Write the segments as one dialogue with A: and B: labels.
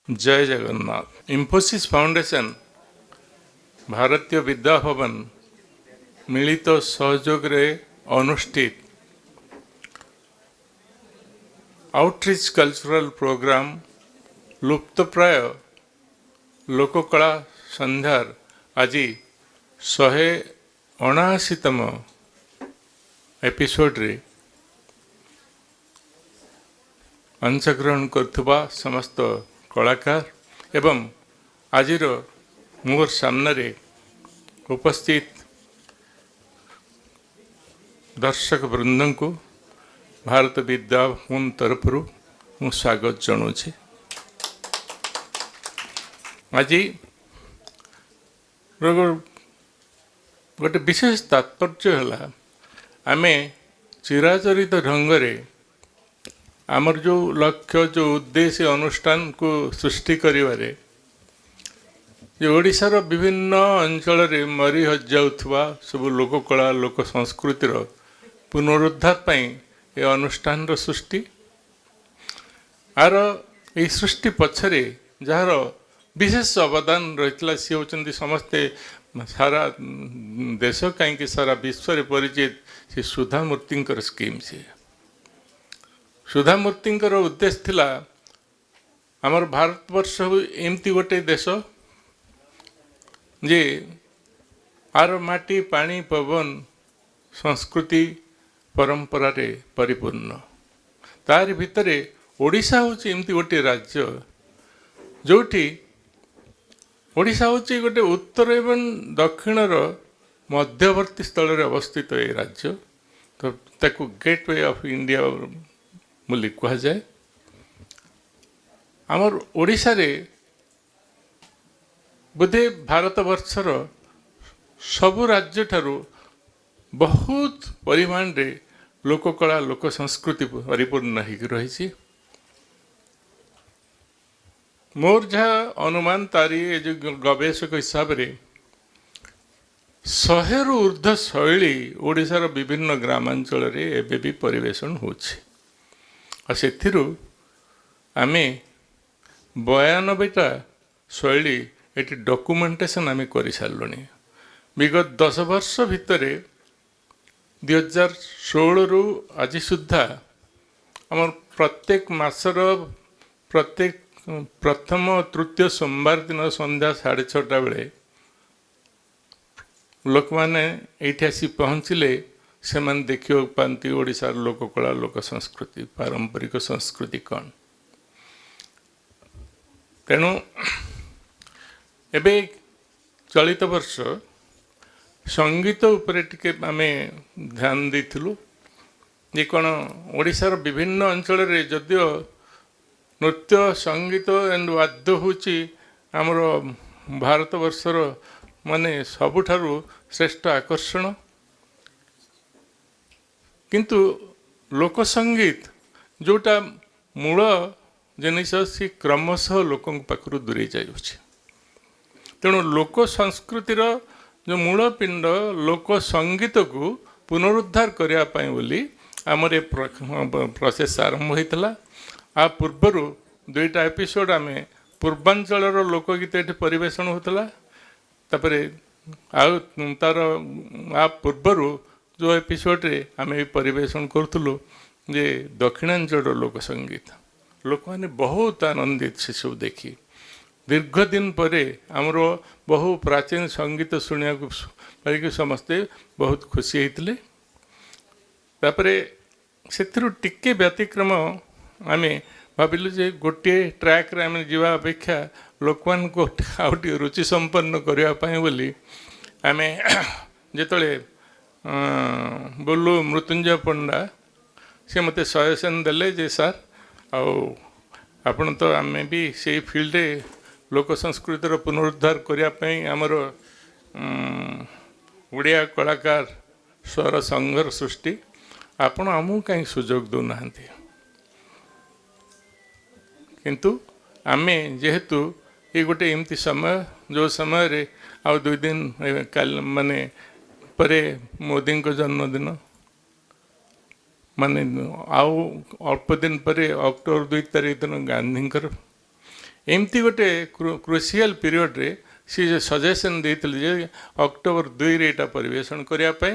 A: जय जगन्नाथ। इंफोसिस फाउंडेशन भारतीय विद्या भवन मिलित सहयोग रे अनुष्ठित आउटरीच कल्चरल प्रोग्राम लुप्तप्राय लोककला संध्यार आज 179तम एपिसोड रे अंशग्रहण करथुबा समस्त कलाकार एवं आजिर मोर सामने उपस्थित दर्शक वृंद को भारत विद्या भवन तरफ मु स्वागत जनाऊे। आज गोटे विशेष तात्पर्य है आम चिराचरित ढंग से आमर जो लक्ष्य जो उद्देश्य अनुष्ठान को सृष्टि करिवारे जो ओडिशार विभिन्न अंचल रे मरी जाउथुवा सब लोककला लोक संस्कृतिर पुनरुद्धार पाई ए अनुष्ठान सृष्टि आर ये सृष्टि पछरे जार विशेष अवदान रही सी होचंदी समस्ते सारा देश कहीं सारा विश्व रे परिचित से सुधा मूर्तिंकर स्कीम से सुधा मूर्तिंकर उद्देश्य थिला आमर भारतवर्ष एमती गोटे देश जे आर माटी पानी पवन संस्कृति परंपरा रे परिपूर्ण तार भितरे ओडिशा होची एमती गोटे राज्य जोठी ओडिशा होची गोटे उत्तर एवं दक्षिण मध्यवर्ती स्थल रे अवस्थित ए राज्य तो ताकू गेटवे ऑफ इंडिया बोली कह जाए। आमर ओडिशा रे बोधे भारतवर्षर सबु राज्य ठारू बहुत परिमाण रे लोककला लोक संस्कृति परिपूर्ण हो रही। मोर जहाँ अनुमान तारी जो गवेषक हिसाब से 100 रु ऊर्ध्व शैली ओडिशार विभिन्न ग्रामांचल रे एबे भी परिवेषण होछि और से आमे 92टा शैली ये डॉक्यूमेंटेशन आम कर सारू विगत 10 वर्ष भितर 2016 रु आज सुधा आम प्रत्येक मासर प्रत्येक प्रथम तृतीय सोमवार दिन संध्या 6:30 बेले लोक मैंने ये आसी पहुँचले से देखा पाती ओडिशार लोककला लोक संस्कृति पारंपरिक संस्कृति कौन तेणु एबे चलित वर्ष संगीत उपरे टिके आमे ध्यान देथिलु जे कौन ओडिशार विभिन्न अंचल रे जदियो नृत्य संगीत एंड वाद्य होची आमर भारतवर्षर माने सबुठारु श्रेष्ठ आकर्षण किंतु लोक संगीत जोटा मूल जिनिस सी क्रमशः लोक पाखु दूरे जाऊँगी तेणु लोक संस्कृतिर जो मूल पिंड लोक संगीत को पुनरुद्धार करने बोली आमर प्रोसेस आरंभ होता आ पूर्वर 2टा एपिसोड आम पूर्वांचल लोकगीत ये परिवेषण होता तापर तार आ पूर्वर जो एपिसोड रे आम परिवेषण करूँ जे दक्षिणांचल लोक संगीत लोक मैंने बहुत आनंदित से सब देखी दीर्घ दिन पर आमर बहु प्राचीन संगीत शुणा पारिक समस्ते बहुत खुशी होते तापर से टिके व्यतिक्रम आम भाविलु जे गोटे ट्रैक रे आम जीवा अपेक्षा लोक मान को आउटे रुचि संपन्न करने बोली आम जिते बोलू मृत्युंजय पंडा से मत सजेसन देले जे सर आपण तो आम भी से फील्ड लोक संस्कृतिर पुनरुद्धार करने आमर ओडिया कलाकार स्वर संघर सृष्टि आपण आमको कहीं सुजोग दौना किंतु आमे जेहेतु ये गोटे एमती समय जो समय रे आ 2 दिन काल माने परे मोदी को जन्मदिन माने आउ अल्प दिन पर अक्टोबर 2 तारीख दिन गांधी एमती गोटे क्रुशियल पीरियड रे सी सजेसन देते जे अक्टोबर 2 रे एटा परिवेशन करने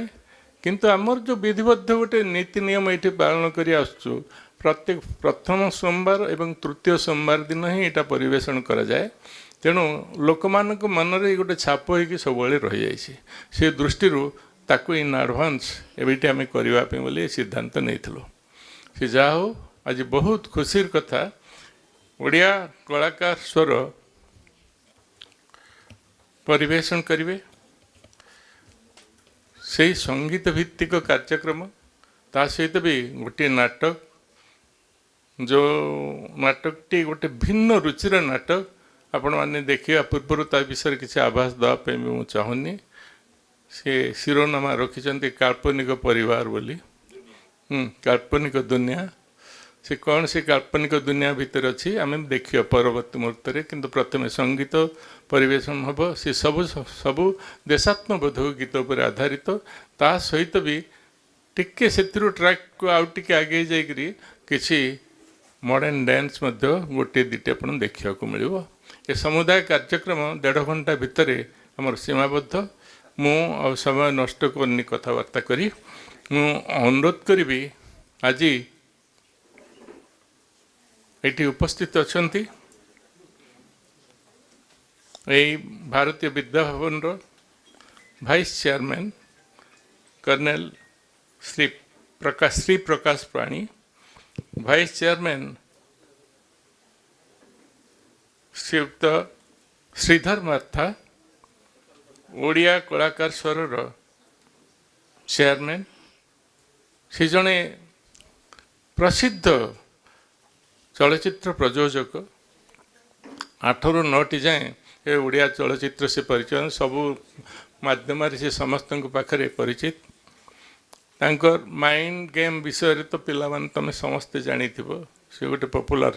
A: किंतु आमर जो विधिबद्ध गोटे नीति नियम ये पालन कर आसु प्रत्येक प्रथम सोमवार एवं तृतीय सोमवार दिन ही यहाँ परिवेशन करा जाए तेणु लोक मान मनरे गोटे छाप हो सब रही जाए से दृष्टि ताकू इन आडभांस एवं आम करने बोली सिद्धांत नहीं से जहा हो आज बहुत खुशी कथा ओडिया कलाकार स्वर परिवेशन करेंगे से संगीत भित्तिक कार्यक्रम ता सहित भी गोटे नाटक जो नाटकटी गोटे भिन्न रुचिर नाटक आपण मैंने देखा पूर्व ता विषय किसी आभास देवाई मुझे चाहूनी से शिरोनामा रखिंट काल्पनिक परिवार बोली काल्पनिक दुनिया से कौन से काल्पनिक दुनिया भितर अच्छी आम देखिए परवर्त मुहूर्त किंतु प्रथम संगीत परिवेशन हम से सब सबू देशात्मबोधक गीत पर आधारित ता सहित भी टिके से ट्रैक को आउ टे आगे जाकि किसी मॉडर्न डांस गोटे दुटे आप देखा मिल ए समुदाय कार्यक्रम 1.5 घंटा भितर आमर सीमाबद्ध मु समय नष्ट करनी कथबार्ता करी मु अनुरोध करी आज ये उपस्थित अच्छा Bharatiya Vidya Bhavan vice chairman colonel Shri प्रकाश प्राणी वाइस चेयरमैन श्रीयुक्त श्रीधर माथा ओडिया कलाकार स्वर चेयरमैन से जड़े प्रसिद्ध चलचित्र प्रयोजक 8 ରୁ 9 जाए ये ओडिया चलचित्र से परिचय सबू माध्यम से समस्त पाखे परिचित तांकर माइंड गेम विषय तो पिला तुम समस्ते जानी से गोटे पॉपुलर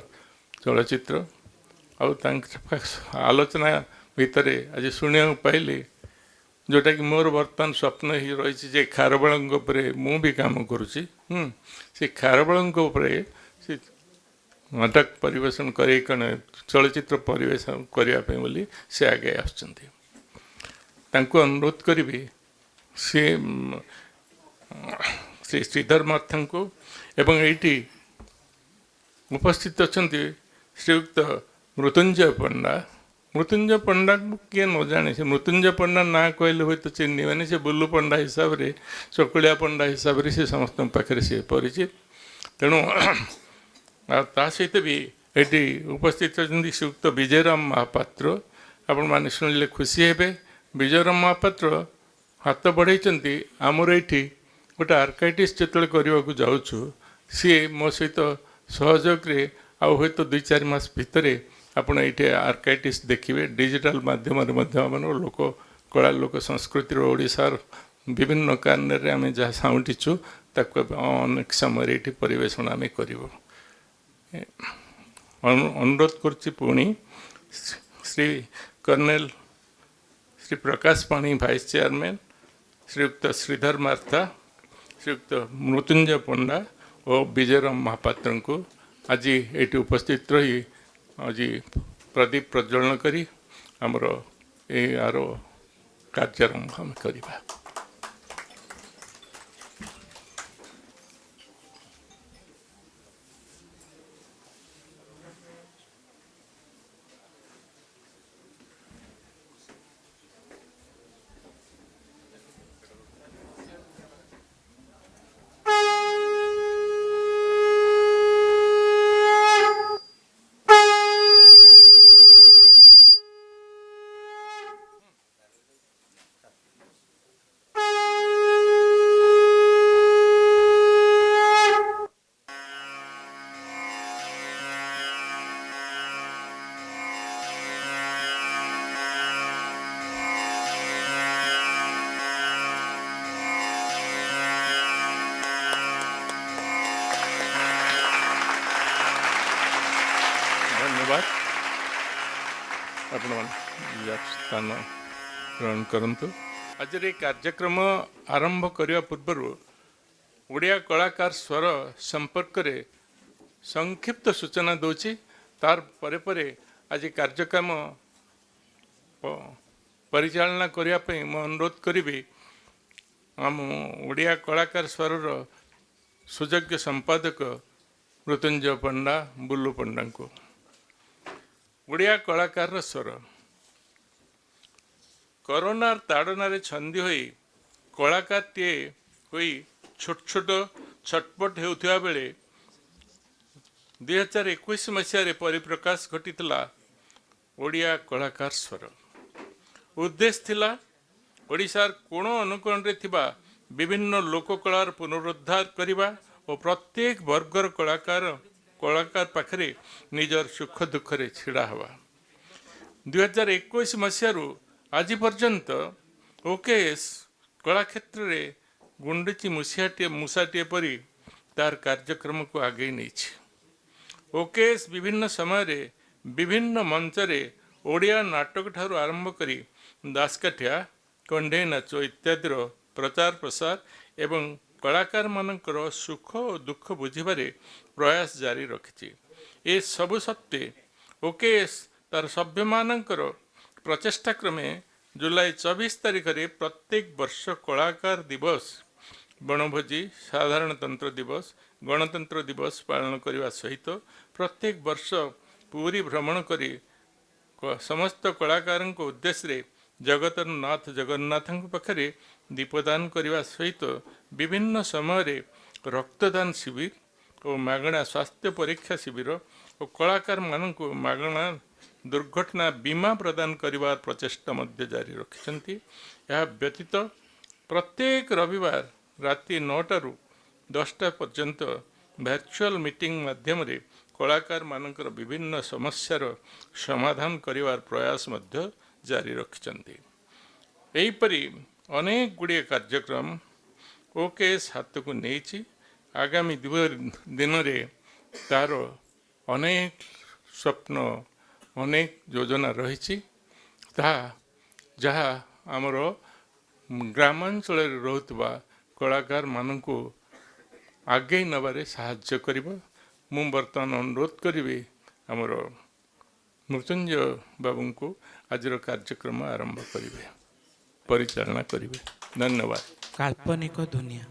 A: चलचित्र आलोचना भितर आज शुणा पाइली जोटा कि मोर बर्तमान स्वप्न ही रही जे खारबल मु भी काम करुँची से खारबल से नाटक परिवेशन कर चलचित्र परिवेशन करने बोली से आगे अनुरोध करी सी श्री श्रीधर माथा को एवं ये उपस्थित अच्छा श्रीयुक्त मृत्युंजय पंडा को किए न जाने से मृत्युंजय पंडा ना कहले हुए तो चिन्ह मैंने से बुल्लू पंडा हिसाब से चकुलिया पंडा हिसाब से समस्त पाखे से परिचित तेणु ता सहित भी ये उपस्थित अच्छा श्रीयुक्त विजयराम महापात्र आपण मैंने शुणिले खुशी हे विजयराम महापात्र हाथ बढ़ाई आमर ये गोटे आर्काइटिस जो करने को जाऊँ सी मो सहित सहयोग आउ हे तो 2-4 मास भितर आपण ये आर्काइटिस देखिए डिजिटल माध्यम लोक कला लोक संस्कृतिर ओडिशार विभिन्न कारण आम जहाँ साउंटिचु अनेक समय ये परिवेशन आम कर अनुरोध करुणी Shri colonel Shri Prakash Pani vice chairman Shriyukta Shridhar Martha Shriyukta Mrutyunjay Panda और विजयराम महापात्र को आज ये उपस्थित रही आज प्रदीप प्रज्वलन करी आमर यार कार्यक्रम हम करवा धन्यवाद आपण स्थान ग्रहण करंतु आज ये कार्यक्रम आरंभ करने पूर्व ओडिया कलाकार स्वर संपर्क रे संक्षिप्त सूचना दूची तार परे परे आज कार्यक्रम परिचालना करने मैं अनुरोध करी आम ओडिया कलाकार स्वरर सुयोग्य संपादक मृत्युंजय पंडा बुल्लू पंडा को ओडिया कलाकार स्वर कोरोना ताड़न छंदी होई कलाकार टे होई छोट छोट छटपट होता बेले 2021 मसीह परिप्रकाश घटी ओडिया कलाकार स्वर उद्देश्य थिला ओडिशार कोण अनुकोण रे थिबा विभिन्न लोककलार पुनरुद्धार करिबा और प्रत्येक वर्गर कलाकार पाखरे निजर सुख दुख रे छिड़ा हवा 2021 मसीह आज पर्यंत ओकेएस कला क्षेत्र रे गुंडची मूसाटीए परी तार कार्यक्रम को आगे नहीं ओकेएस विभिन्न समय रे विभिन्न मंच रे ओडिया नाटक ठारू आरंभ करी दासकाठिया कंढे नाच इत्यादि प्रचार प्रसार एवं कलाकार मानकर सुख और दुख बुझिबारे प्रयास जारी रखिछि ए सबु सत्वे ओकेएस तार सभ्य मानकर प्रचेष्टा क्रमे जुलाई 24 तारिख रे प्रत्येक वर्ष कलाकार दिवस बनभोजी साधारणतंत्र दिवस गणतंत्र दिवस पालन करने सहित प्रत्येक वर्ष पूरी भ्रमण करी समस्त कलाकार उद्देश्य रे जगतर नाथ जगन्नाथ पाखे दीपदान करने सहित विभिन्न समय रक्तदान शिविर और मागणा स्वास्थ्य परीक्षा शिविर और कलाकार मानक मागणा दुर्घटना बीमा प्रदान करिवार प्रचेष्टा मध्य जारी रखिछन्ति। यह व्यतीत प्रत्येक रविवार राति 9 रु 10 पर्यंत वर्चुअल मीटिंग माध्यम रे कलाकार मानकर विभिन्न समस्यार समाधान करिवार प्रयास मध्य जारी रखिछन्ति। एहीपरि अनेक गुड़िए कार्यक्रम ओकेएस हाथ को नहीं आगामी दिन रे तार अनेक स्वप्न अनेक योजना रही जहाँ आमर ग्रामांचल रोहुतबा कलाकार मानकु आगे नबारे साहाय्य करिबा। मु बर्तमान अनुरोध करी आमर मृत्युंजय बाबू को आजर कार्यक्रम आरंभ करेंगे परिचालना करेंगे। धन्यवाद।
B: काल्पनिक दुनिया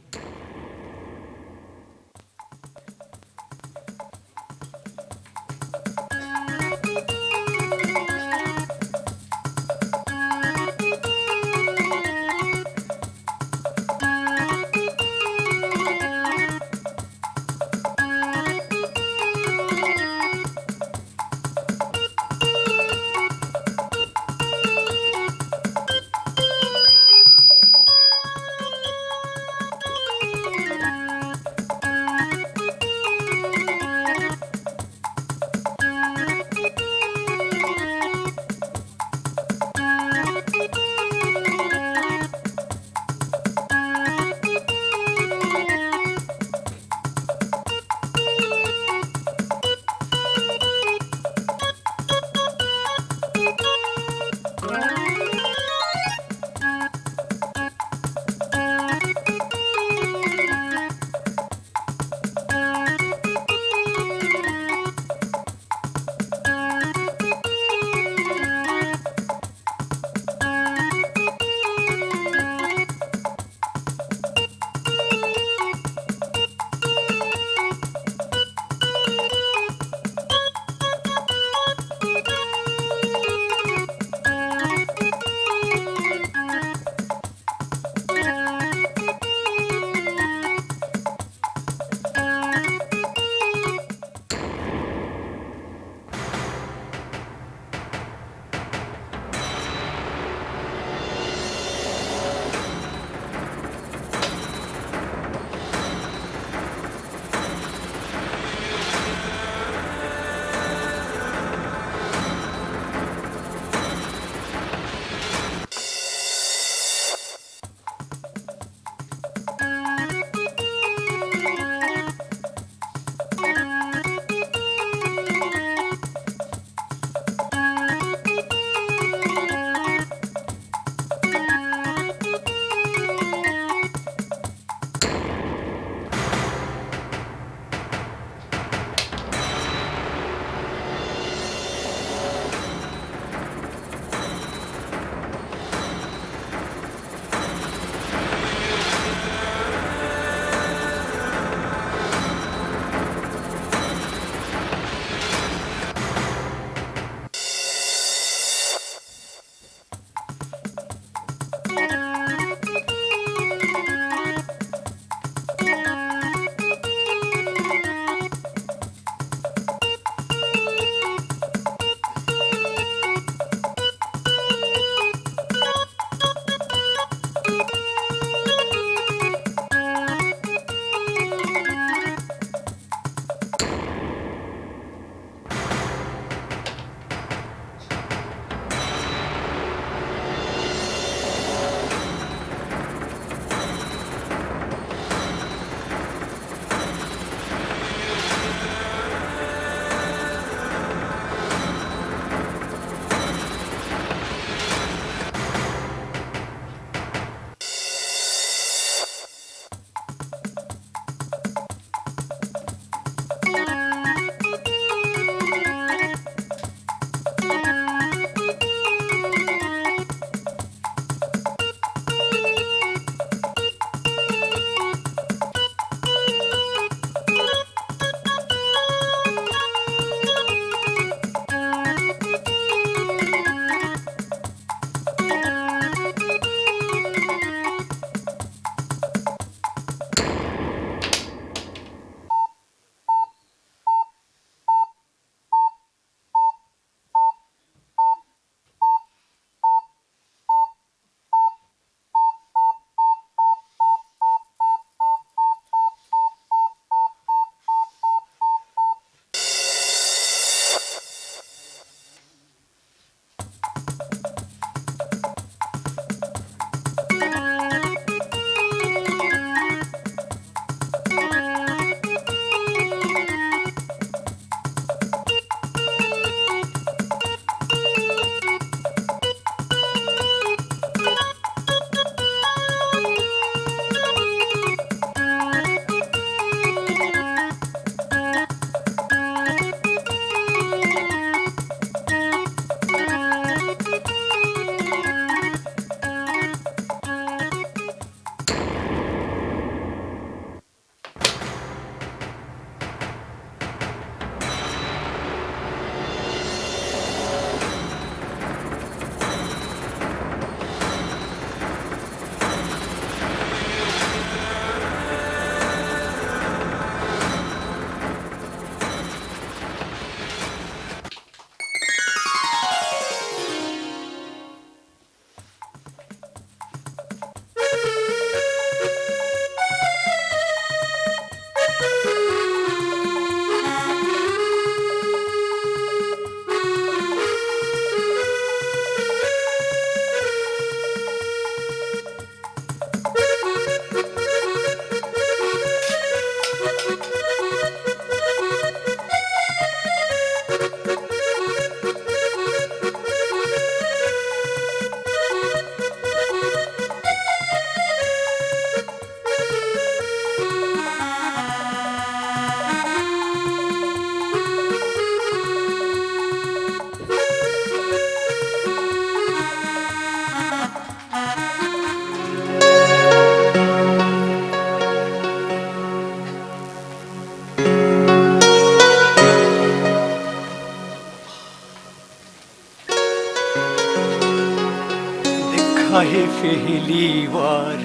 B: पहली बार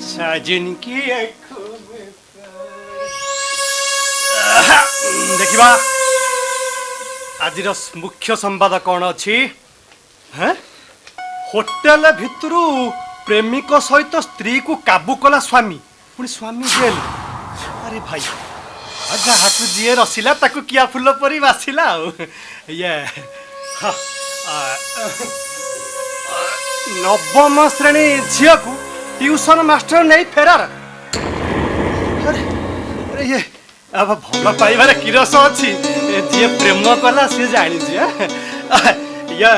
B: साजन की आँखों में देखिबा आज मुख्य संवाद कौन अच्छी होटेल भितरू प्रेमिक सहित स्त्री को काबू कला स्वामी पुणी स्वामी जेल अरे भाई जहाँ जी रसिला ताकू किया फुल परी बासिला ये नवम श्रेणी झील को ट्यूशन मास्टर नहीं फेरार अरे अरे ये अब भल पाइबार किरस अच्छी जी प्रेम कला सी जानी ये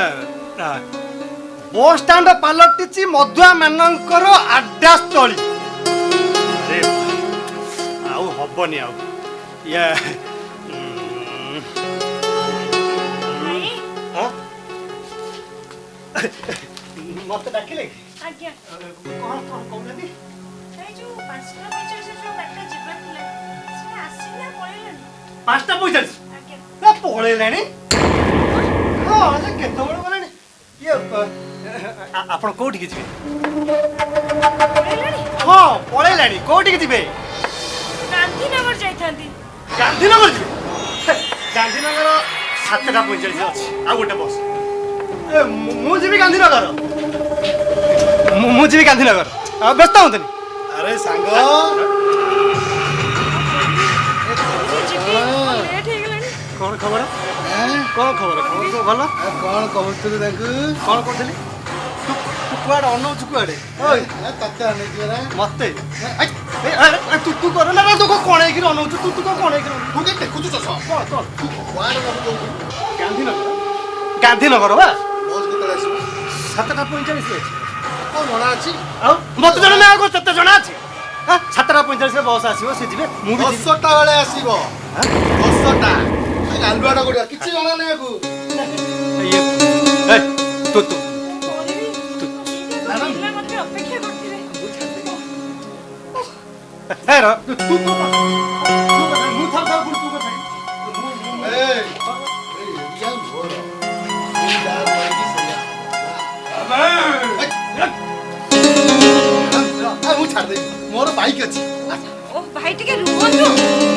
B: बस स्टाण्ड पलटिची मधुआ मानकर आड्डा स्थली अरे आउ हबनी आउ ये मत डाकिले
C: आज्ञा
B: कौन कौन कहते
C: ए जो 5 किलोमीटर से जो बाटा जीवन थिला से आसीला पळेलानी
B: 5टा 45
C: आज्ञा
B: ना पळेलानी हां जे केतो बड़ गलानी ये आपण कोठी के जिवे
C: पळेलानी
B: हां पळेलानी कोठी के जिवे
C: गांधीनगर जाइथांती
B: गांधीनगर जिवे गांधीनगर 7टा 45 अछि आ गोटे बस ए मु जिबी गांधीनगर मु जिबी गांधीनगर व्यस्त होतनी अरे सांग
C: लेट हे गेलानी
B: कौन खबर कौन खबर कौन सब भल
D: कौन कहतु ताकू
B: कौन करथली तू कुआड अनौच कुआडे ओय
D: तते अनेक रे
B: मते अरे तू कर ना तो कोण है कि अनौच तू कोण है कि
D: तू के देखु छ
B: कौन कौन
D: तू वाड कर
B: गांधीनगर गांधीनगर बा
D: बोल के तले
B: 7टा 45 है
D: को मना अछि
B: आ मत जण ना को तते जणा अछि 7टा 45 रे बस आसीबो से जिवे मु भी
D: 10टा वाले आसीबो 10टा गालुआडा कोडिया किछि जणा नै आकू
B: ये ए तू
C: ना ना मत अपेक्षा करथिले
B: ए रा तू मु था तू को
D: ए रिया भोर इंदा होई सया मु छाड़ दे मोर बाइक अछि
C: ओ भाई टिके रुहंतु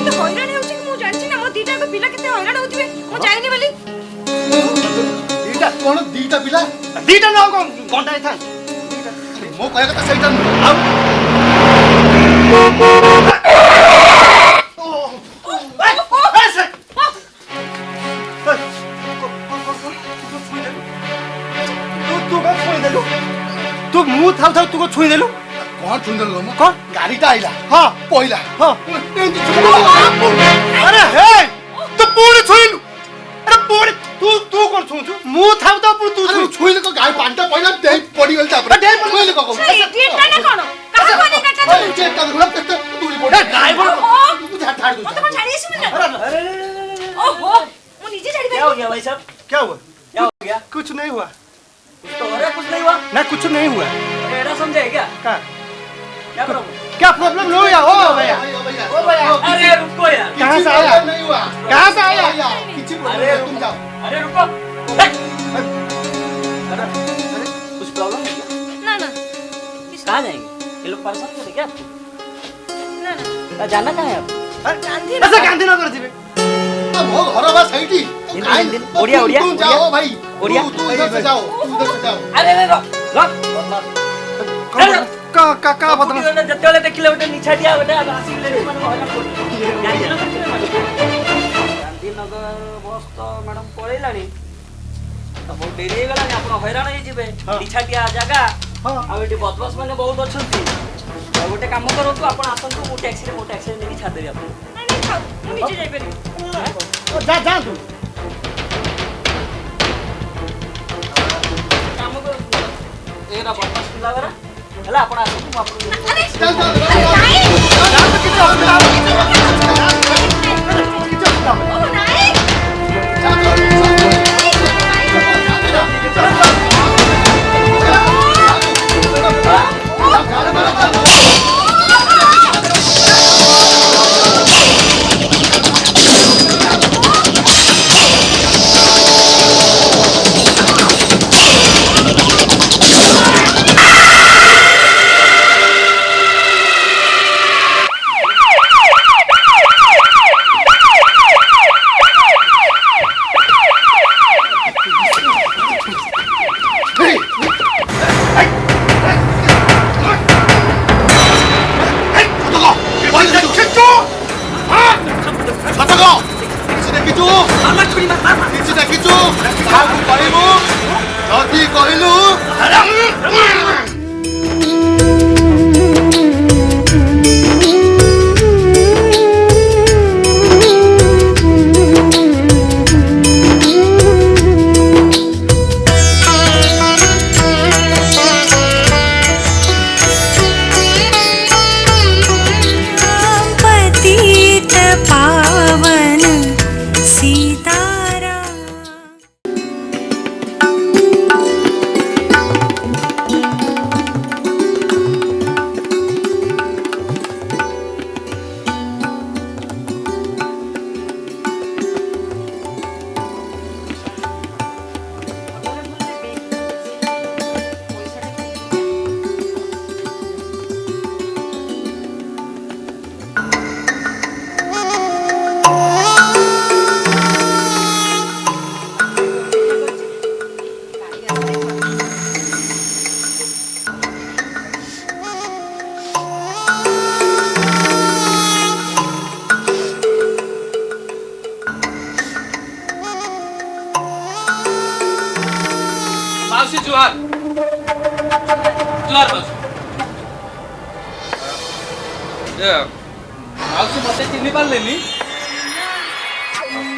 C: तो हैरान हेउछि कि मु जानछि ना मो दीटा को पिला केते हैरान होउथिबे मु जाइनी बोली
D: दीटा कोन दीटा पिला
B: दीटा न घंटा था
D: मो कहया कथा सहीटा आ
B: तू मुंह थाउ थाउ तू को छुई देलु
D: कौन सुंदर लो म
B: कौन
D: गाड़ीटा आइला
B: हां
D: पहिला
B: हां अरे हे तू पूरी छुईलु अरे पूरी तू कोन छुछु मुंह थाउ थाउ पूरी तू
D: अरे छुइले को गाय पांटा पहिला दे पड़ी गेल तापर
B: दे
D: छुइले को
C: ए इडियट ना कोन काहा कोनी काटा
D: ओए जे का गुला पेट दूरी पड़
B: ड्राइवर
D: तू झाड़ झाड़ दू
C: मत को छाड़ी आसी ना
B: अरे
C: ओहो मु निजे छाड़ी
E: क्या हो गया भाई साहब?
B: क्या हुआ
E: क्या हो गया?
B: कुछ नहीं हुआ
E: कुछ तो हो रहा है, कुछ नहीं हुआ।
B: ना कुछ नहीं हुआ
E: टेढ़ा समझे क्या?
B: का
E: क्या प्रॉब्लम?
B: क्या प्रॉब्लम हो या ओ भैया
D: ओ भैया
E: अरे रुको यार,
B: कहां से आया
D: नहीं हुआ
B: कहां से आया
D: किछि
E: अरे
D: प्रॉब्लम तुम जाओ
E: अरे रुको। अरे कुछ प्रॉब्लम है क्या?
C: ना ना
E: कहाँ जाएंगे? ये लोग परेशान कर रहे क्या आपको?
C: ना ना
E: जाना कहाँ है आप?
B: ऐसा गांधीनगर जीवे
D: अब वो घर बा साइडी
E: हिंदी, ओडिया, ओडिया,
D: तुम जाओ
E: ओडिया।
D: भाई
E: ओडिया।
D: तू इधर से जाओ तू इधर से जाओ
E: अरे अरे रुक
B: का बदला
E: जत्ते देखिले गोटे निछाटिया गोटे आसी ले माने हरा गांधीनगर बस तो मैडम पळेलानी तो बहुत देरी हो गलानी आपण हैरान होई जिवे
B: हाँ।
E: निछाटिया जगह
B: हां
E: आ एटी बदमाश माने बहुत अछंती आ गोटे काम करंतु आपण आसंतु मो टैक्सी रे नेकी छाड़ देबी आपण
C: नहीं नहीं खाओ मु निजे जाई परिबी
B: जा जा तू
E: काम कर एरा बदमाश पिला बेरा हला आपण आसंतु आपण
C: अरे
D: चल चल
C: नहीं
B: जा तो किछ असुविधा किछ असुविधा
C: ओ नहीं
D: चल ଦେଖିଛୁ ସତ କହ କିଛି ଦେଖିଛୁ କିଛି ଦେଖିଛୁ କାହାକୁ କହିବୁ ଯଦି କହିଲୁ
F: पतित पावन सीताराम।
E: मावशी जुहार जुहार मावशी मावशी मते चिन्हि पारलेनी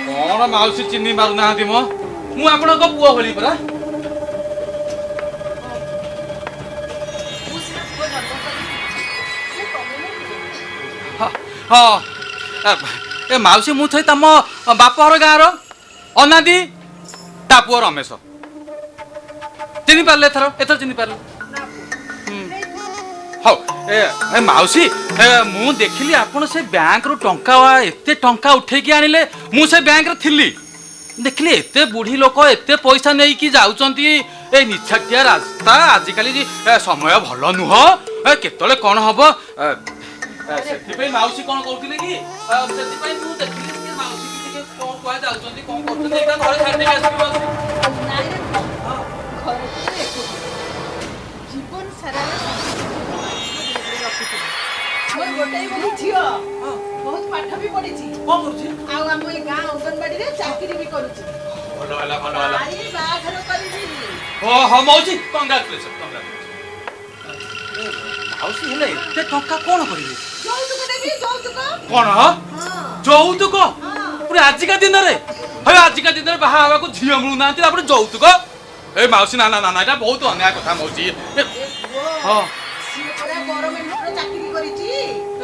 E: कौन मावशी चिन्हि पारु ना मु मु आपन को पुओ भली परा हाँ ए मावशी मु थे तम बापहर गाँव अनादी ता पुओ रमेश चिन्हि पारले एथर चिन्हि पारले हाँ ए मावशी मु देखिली आपण से बैंक रु टंका एते टंका उठेकी आनिले मु से बैंक रे थिली देखिली एते बुढ़ी लोक एते पैसा नहीं कि जाउचंती ए निछाटिया रास्ता आजिकाली समय भल नुह केतले कौन हबो सेथिपई मावशी कौन कहउतिले कि सेथिपई मु देखिली कि मावशी कि कौन कह जाउचंती कौन करचंती एका घरे छाड़ दे आसी मावशी
G: जीवन सारा मोर गोटाई बोली झियो बहुत पाठ भी पढ़िछि
E: कौन करछि
G: आउ हम ए गां अंगनवाड़ी रे चाकरी भी करूछि
E: भलो वाला
G: आई बाघर करिछि
E: ओ हो मौजी कांग्रेचुलेशन मावशी हेले एते टंका कोन करिवे
G: जौतुक देबी जौतुक
E: कोन जौतुक पुरे आजिका दिन रे हे आजिका दिन रे बाहा हवा को झियो मिलु नांती आपरे जौतुक ए मावशी ना ना ना एटा बहुत अन्याय कथा मौजी हां
G: सिपरा गवर्नमेंट रे चाकरी करिछि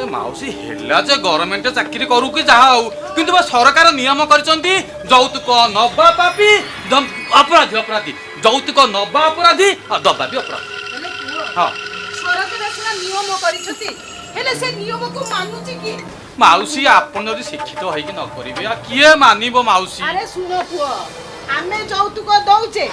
E: ए मावशी हेला जे गवर्नमेंट चाकरी करू कि जहा हो किंतु बा सरकार नियम करचंती जौतुक नबा पापी अपराधी अपराधी जौतुक नबा अपराधी आ दबा भी अपराधी
G: हेले पुओ
E: हां
G: सरकार सुना नियम करिछथि हेले से नियम को मानुछि कि
E: मावशी आपण जदि शिक्षित होई कि न करिवे आ किए मानिबो मावशी
G: अरे सुनो पुओ आमे जौतुक दउचे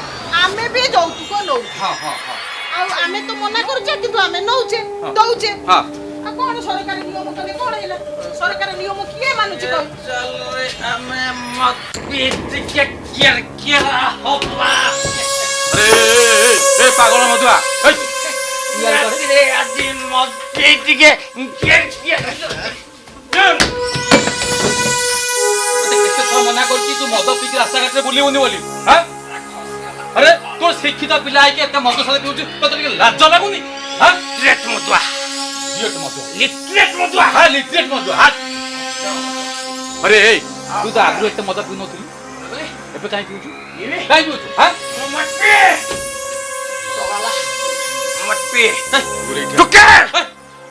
G: आमे भी जौतुक नौ
E: हां हां हां
G: आउ आमे तो मना करूचे किंतु आमे नौचे दउचे
E: हां
G: आ कोन सरकार नियम कले कोन हेला सरकार नियम किए मानुछि कह
E: चल रे हमें मत पीट के किरकिरा होबा ए पागल मधुआ रे आज मत पीट के किरकिरा कैसे तो मना करती तू मद पी के रास्ता घाट रे बुलिबुनी बोली हां अरे तोर शिक्षित पिला है के एते मद साले पिउछ तो तोर लाज लागुनी हां लिटरेट मधुआ हां लिटरेट मधुआ हां अरे ए तू तो आगु एते मद पिउ नथली एबे काई पिउछ काई पिउछ हां मत पी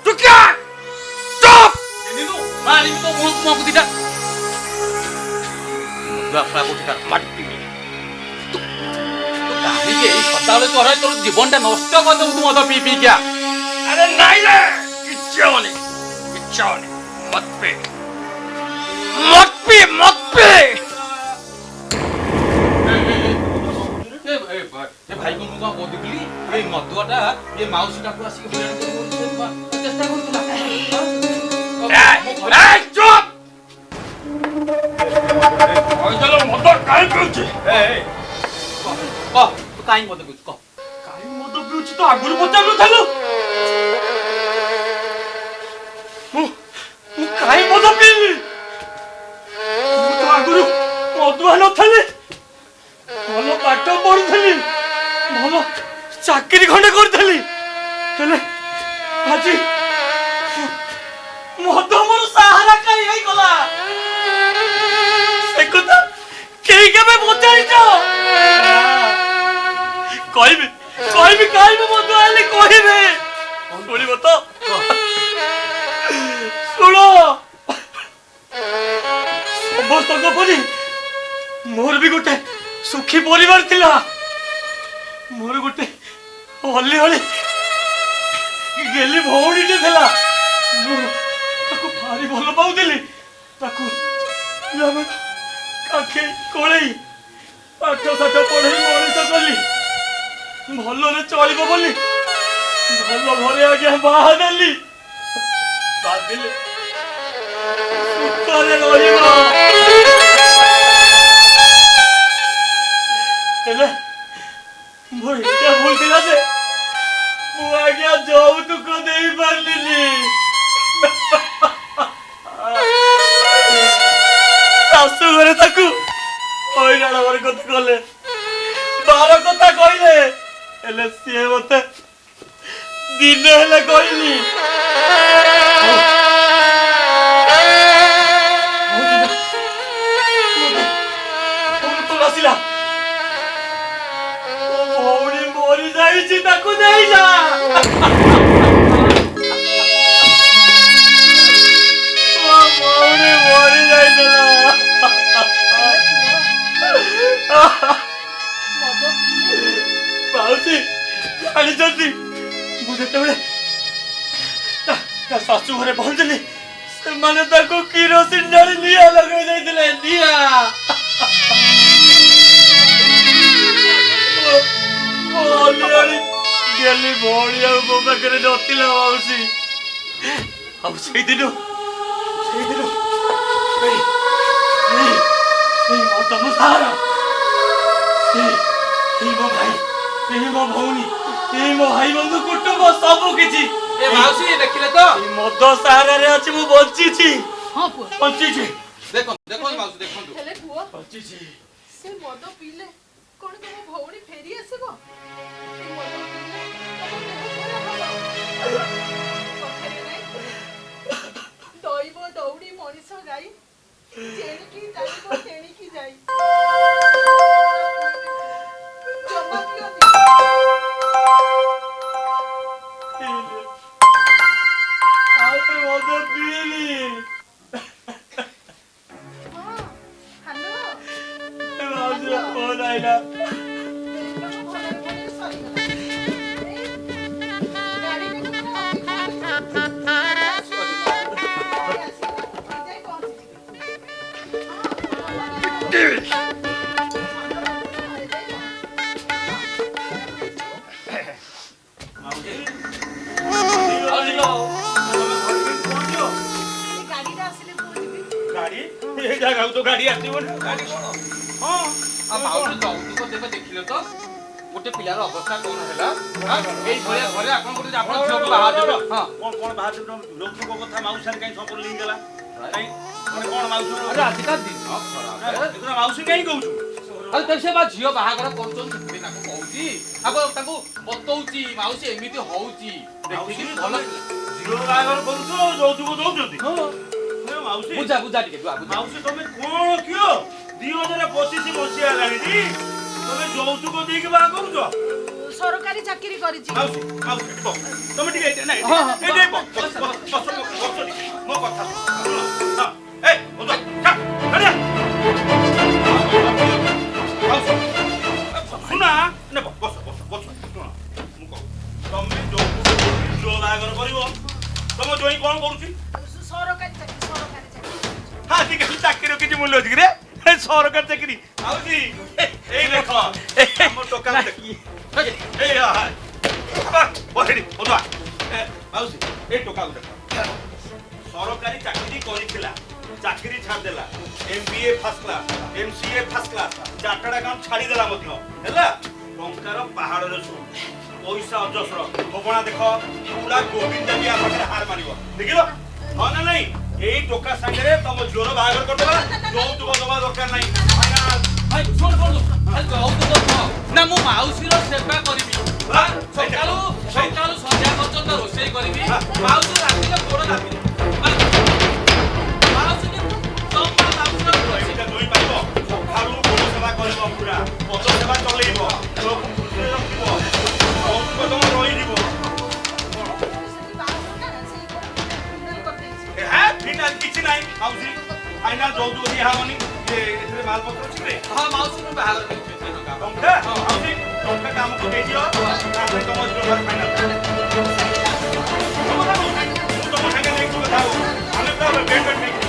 E: टुके स्टॉप निनु मारी तो मुंह को दिटा राफा को ठा माटी तू काहे के ई सदाले तो तोर जीवनटा नष्ट कर दउ तू मद पी पी क्या अरे नहीं रे किच्चोनी मत पी ए भाई को मुगा को दिखली ए मधुआटा ए माउसीटा को आसी के चेष्टा करतला ए चुप ओइ चलो मद काई पिउची ए क तू काई मद पिउची क काई मद पिउची तो आगुर पचारु थालु मु काई
B: ଚାକିରି ଖଣ୍ଡେ କରିଥିଲି ହେଲେ ଆଜି ମଦ ମୋର ସାହାରା କାଇ ହେଇଗଲା ସେ କଥା କେହି କେବେ ପଚାରିଛ କହିବି କହିବି କହିବି ମଦ ଆଇଲେ କହିବେ ଶୁଣିବ ତ ଶୁଣ ସମସ୍ତଙ୍କ ପରି ମୋର ବି ଗୋଟେ ସୁଖୀ ପରିବାର ଥିଲା ମୋର ଗୋଟେ ହଲି ହଲି ଗେଲି ଭଉଣୀଟେ ଥିଲା ମୁଁ ତାକୁ ଭାରି ଭଲ ପାଉଥିଲି ତାକୁ କାଖେଇ କୋଳେଇ ପାଠ ସାଠ ପଢେଇ ମଣିଷ କଲି ଭଲରେ ଚଳିବ ବୋଲି ଭଲ ଘରେ ଆଜ୍ଞା ବାହା ଦେଲି ଭାବିଲେ ସୁଖରେ ରହିବ ହେଲେ ମୋ ଏଇଟା ଭୁଲ ଥିଲା ଯେ ମୁଁ ଆଜ୍ଞା ଯୌତୁକ ଦେଇ ପାରିଲିନି ଶାଶୁ ଘରେ ତାକୁ ହଇରାଣ ହରକତ କଲେ ବାର କଥା କହିଲେ ହେଲେ ସିଏ ମତେ ଦିନ ହେଲେ କହିନି ଆସିଲା ଭଉଣୀ ମରି ଯାଇଛି ତାକୁ ନେଇଯା ଭଉଣୀ ମରି ଯାଇଥିଲା ମାଉସୀ ଜାଣିଛନ୍ତି ମୁଁ ଯେତେବେଳେ ତା ଶାଶୁ ଘରେ ପହଞ୍ଚିଲି ସେମାନେ ତାକୁ କିରୋସିନ ଢାଳି ନିଆଁ ଲଗାଇ ଦେଇଥିଲେ ନିଆଁ ଗେଲି ଭଉଣୀ ଆଉ ମୋ ପାଖରେ ନଥିଲା ମାଉସୀ ଆଉ ସେଇଦିନ ତମ ସାରା ମୋ ଭାଇ ମୋ ଭଉଣୀ ମୋ ଭାଇ ବନ୍ଧୁ କୁଟୁମ୍ବ ସବୁ କିଛି
E: ଏ ମାଉସୀ ଦେଖିଲେ ତ
B: ମଦ ସାହାରାରେ ଅଛି ମୁଁ ବଞ୍ଚିଛି
C: ହଁ ପୁଅ
B: ବଞ୍ଚିଛି
E: ଦେଖନ୍ତୁ ଦେଖନ୍ତୁ ମାଉସୀ ଦେଖନ୍ତୁ
C: ହେଲେ ପୁଅ
B: ବଞ୍ଚିଛି
C: ସେ ମଦ ପିଇଲେ କଣ ତମ ଭଉଣୀ ଫେରି ଆସିବ ସେ ମଦ ପିଇଲେ ତମ ଦେହ ଖରାପ ହବ କଥାରେ ନାହିଁ ଦଇବ ଦୌଡ଼ି ମଣିଷ ଗାଇ ଯେଣିକି ଚାଲିବ ତେଣିକି ଯାଇ ଜମା ପିଅନି
B: ମଦ ପିଇଲି
C: ହଁ ହ୍ୟାଲୋ
B: ମାଉସୀର ଫୋନ୍ ଆଇଲା ଗାଡି ଆସିବନି ଗାଡି କଣ ହଁ
E: ମାଉସୀ ଯୌତୁକ ଦେବେ ଦେଖିଲେ ତ ଗୋଟେ ପିଲାର ଅବସ୍ଥା କଣ ହେଲା ଏଇ ଭଳିଆ ଘରେ ଆପଣ ଗୋଟେ ଆପଣ ଝିଅକୁ ବାହା ଦେବେ ହଁ
B: କଣ ବାହା ଦେବେ ଯୌତୁକ କଥା ମାଉସୀ କାଇଁ ସମ୍ପର୍କ ହେଇଗଲା କାଇଁ ମାନେ କଣ ମାଉସୀ
E: ଆରେ ଆଜିକା ଦିନ ଖରାପ
B: ମାଉସୀ କାଇଁ କହୁଛୁ
E: ଆରେ ତ ସେ ବା ଝିଅ ବାହାଘର କରୁଛନ୍ତି ସେଥିପାଇଁ ତାକୁ କହୁଛି ତାକୁ ବତଉଛି ମାଉସୀ ଏମିତି ହଉଛି ଦେଖିକି ଭଲ
B: ଝିଅ ବାହାଘର କରୁଛ ଯୌତୁକ ଦଉଛନ୍ତି ମାଉସୀ
E: ବୁଝା ବୁଝା ଟିକେ
B: ମାଉସୀ ତମେ କଣ କିଅ 2025 ମସିହା ହେଲାଣି ତମେ ଯୌତୁକ ଦେଇକି ବାହା କରୁଛ
G: ସରକାରୀ ଚାକିରି କରିଛି
B: ମାଉସୀ ମାଉସୀ ତମେ ଟିକେ ଏଇଟା ନାଇଁ ମୋ କଥା ଏଇ ଓଦା ଶୁଣା ନେ ବସ ବସ ବସ ଶୁଣ ମୁଁ କହୁ ତମେ ଯୌତୁକ ଝିଅ ବାହାଘର କରିବ ତମ ଜୋଇଁ କଣ କରୁଛି
G: ସରକାରୀ ଚାକିରି
B: ହଁ ঠিক আছে চাকরির কিছু মূল্য আছে রে সরকার চাকরি আউজি এই দেখো আমার টোকা দেখি এই হাই বহেরি ওদা আউজি এই টোকা দেখো সরকারি চাকরি করিছিলা চাকরি ছাড় দেলা MBA first class MCA first class chartered account ছাড়ি দেলা মধ্য হেলা টঙ্কার পাহাড়রে সু পয়সা অজস্র খবনা দেখো পুরা গোবিন্দ বিয়া পাখে হার মারিব দেখিল ହଁ ନା ନାଇଁ ଏଇ ଟୋକା ସାଙ୍ଗରେ ତମ ଝିଅର ବାହାଘର କରିଦେବା ଯୌତୁକ ଦବା ଦରକାର ନାହିଁ
E: ଭାଇ ଶୁଣ ନା ମୁଁ ମାଉସୀର ସେବା କରିବି ସକାଳୁ ସନ୍ଧ୍ୟା ପର୍ଯ୍ୟନ୍ତ ରୋଷେଇ କରିବି ମାଉସୀ ରାତିରେ ଗୋଡ଼ ଲାଗିବି ମାଉସୀକି ଜମା ମାଉସୀର
H: ସକାଳୁ ଗୋଡ଼ ସେବା କରିବ ପୁରା ପଦ ସେବା ଚଲେଇବ ରଖିବ ରହିଯିବ ଫିନାଲ କିଛି ନାହିଁ ମାଉସୀ ଫାଇନାଲ ଯୌତୁକ ଦିଆ ହବନି ଏଥିରେ ମାଲପତ୍ର ଅଛି ରେ
E: ହଁ ମାଉସୀ ମୁଁ ବାହାଘର କରିବି
H: ଟଙ୍କା ମାଉସୀ ଟଙ୍କା ଆମକୁ ଦେଇଦିଅ ତାପରେ ତମ ଝିଅ ଫାଇନାଲ ମୁଁ ତମ ସାଙ୍ଗେ ନେଇକି କଥା ହବ ଆମେ ପୁରା ବେଟ୍ ନେଇକି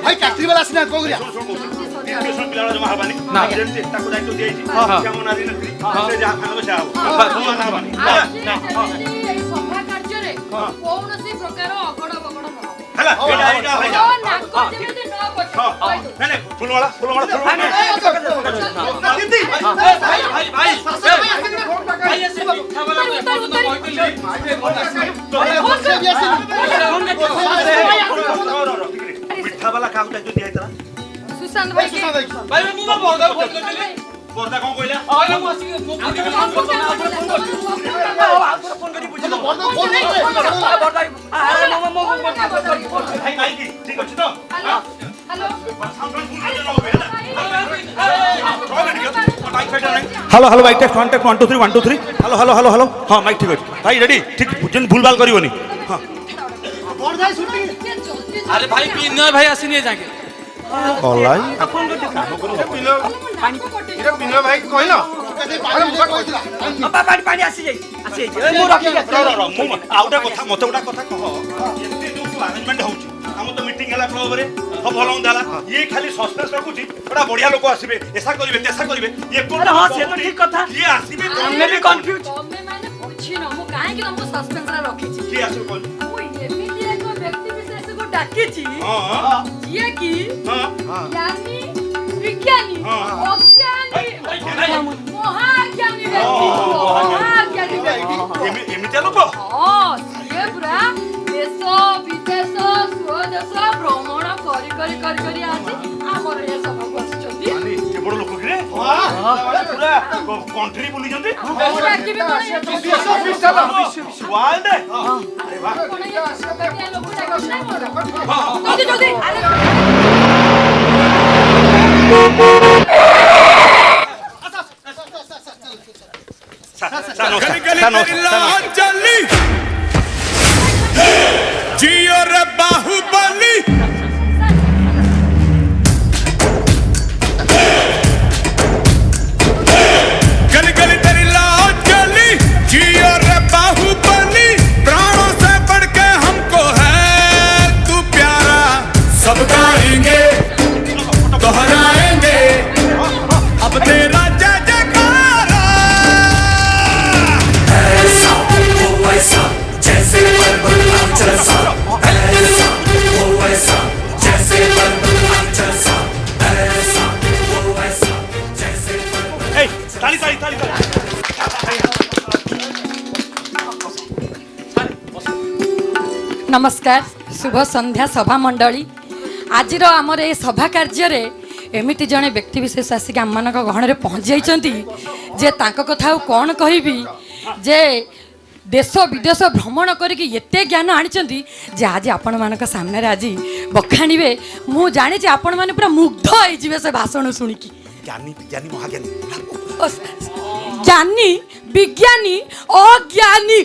D: भाई फैक्ट्री वाला आसी ना को गरिया
H: पिलाला जमा हबानी ना जेमती ताको दायित्व दिएछि केमन आदि नत्री से जा खानो से आउ जमा ना हबानी
C: एई सभा कार्य रे कोनोसी प्रकार अगड बगड न
H: हला एटा भाई
C: ओ नाको जेमती न पछ
H: नहीं फुलवाला दीदी भाई भाई ऐसे मिठा वाला काम का जो दिया इतना
C: सुशांत भाई
E: भाई मैं मुंह बोर्डा फोन करली
H: बोर्डा कौन कोइला
E: आले मु आसी मु फोन करी बुझलो बोर्डा
H: भाई भाई ठीक अछि तो
C: hello
H: hello hello mic test 1 2 3 1 2 3 hello hello hello hello हां माइक ठीक अछि भाई रेडी ठीक जन भूलभाल करिवनी हां
E: अरे भाई विनय भाई आसीनी जाके
H: ऑनलाइन
D: बिना भाई कहलो अरे मुका कहतिला
B: पानी आसी जाई मु रखी
H: मु आउटा कथा मते उटा कथा कह एते जो अरेंजमेंट होउची हम तो मीटिंग हला क्लब रे सब भलो दाला ये खाली सस्पेंस रखुची बड़ा बढ़िया लोक आसीबे ऐसा करिवे तेसा करिवे ये कोन
B: हां से तो ठीक कथा
H: ये आसीबे
B: हमने भी कंफ्यूज
C: तमे माने बुझी न मु काहे कि हमको सस्पेंस रा रखी छी
H: की आसो कोन
C: ओ एमिति एक व्यक्ति विशेष को डाकी छी
H: हां
C: ये की
H: हां
C: ज्ञानी विज्ञानी अज्ञानी महाज्ञानी व्यक्ति
H: एमिति लोक
C: हां ये पूरा देश विदेश स्वदेश भ्रमण करी आज हमर ये सब बसचती
H: माने ये बड़ लोक रे पूरा कंट्री बुली जंती
C: पूरा की भी
H: वर्ल्ड अरे वाह
C: कोन ये सबके लोग जल्दी जल्दी
I: जियो रे बाहुबली गली गली तेरी लाज जली जियो रे बाहुबली प्राणों से बढ़ के हमको है तू प्यारा सब गाएंगे दोहराएंगे अब तेरा जय जयकारा
J: नमस्कार शुभ संध्या सभा मंडली आज आमर ए सभा कार्य एमिति जड़े व्यक्ति विशेष आसिक आम मान गहन पहुँच जाइंट जे तांको कथा कौन कहबी जे देश विदेश भ्रमण करके एते ज्ञान आनी जे आज आपण मान सामने आज बखाणीबे मु जानी आपण मैंने पूरा मुग्ध हो से भाषण शुणिकी
H: ज्ञानी विज्ञानी महाज्ञानी
J: ज्ञानी विज्ञानी अज्ञानी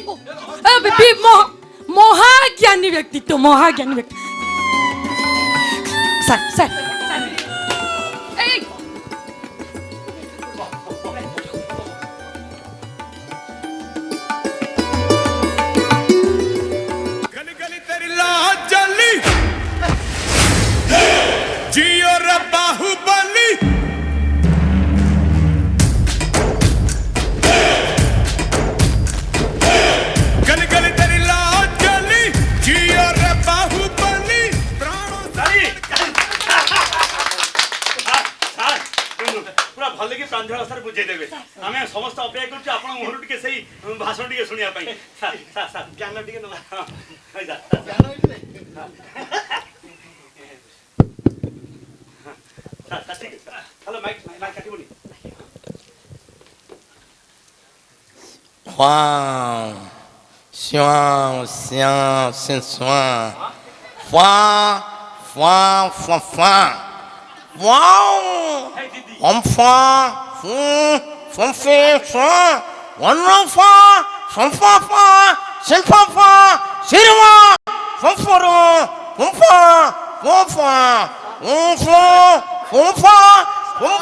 J: महाज्ञानी व्यक्तित्व महाज्ञानी व्यक्ति सर सर
I: गली गली तेरी लाज जली जियो रे बाहुबली गली गली तेरी लाज जली जियो रे बाहुबली प्राणों
H: पूरा भल कि प्रांजल भाषा बुझे देवे आम समस्त अपेक्षा कर आप मुहर टे से भाषण टे शुणा ज्ञान टे हेलो माइक माइक काटिबनी
K: Wow, xiao, xiao, sensual. Fua, fua, fua, fua. Wow, fua, fua, fe, fua. One fua, fua, fua, sin fua, fua, sirwa, fua, fua, fua, fua,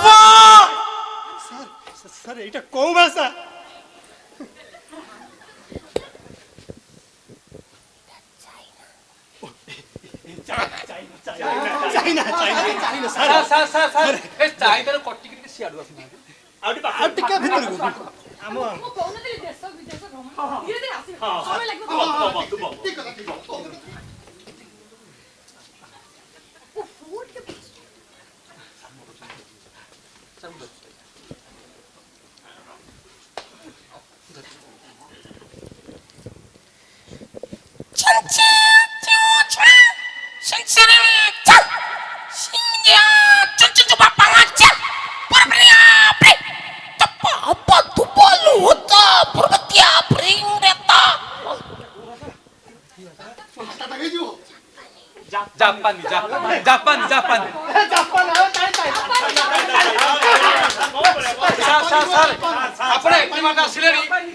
K: fua.
B: Sir एटा कौ भाषा China China sir
E: A China कटिक सियाडू आसना
B: आ टिके भीतर को हम
J: मु कहनथि देश विदेश भ्रमण धीरे धीरे आसी समय लागबो
D: ठीक है ठीक है
E: जापानी जापानी जापानी जापानी
B: जापान
E: सर आपण एति माटा आसिले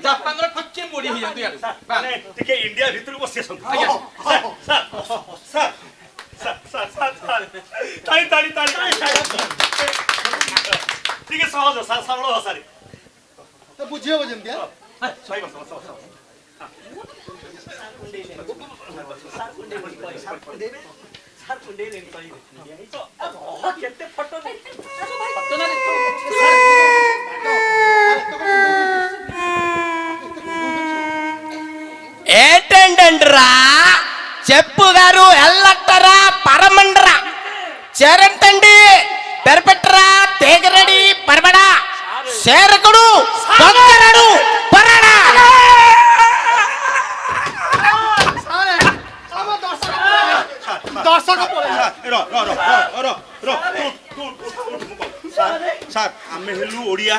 E: जापान रो फक्के मोडी हो जातु यार
H: माने टिके इंडिया भीतर बसे सन सर ताली ताली ताली ठीक है सहज सरल भाषा रे
D: तो बुझियो जेमतिया
H: सही भाषा
K: ఏంటండ్రా చెప్పు గారు ఎల్లట్టరా పరమండ్రా చేరంటండి పెరపెట్రా తేగరడి పరబడా శేరకుడు పొక్కరడు పరడా
B: दर्शक
H: सर आमे हेलु ओडिया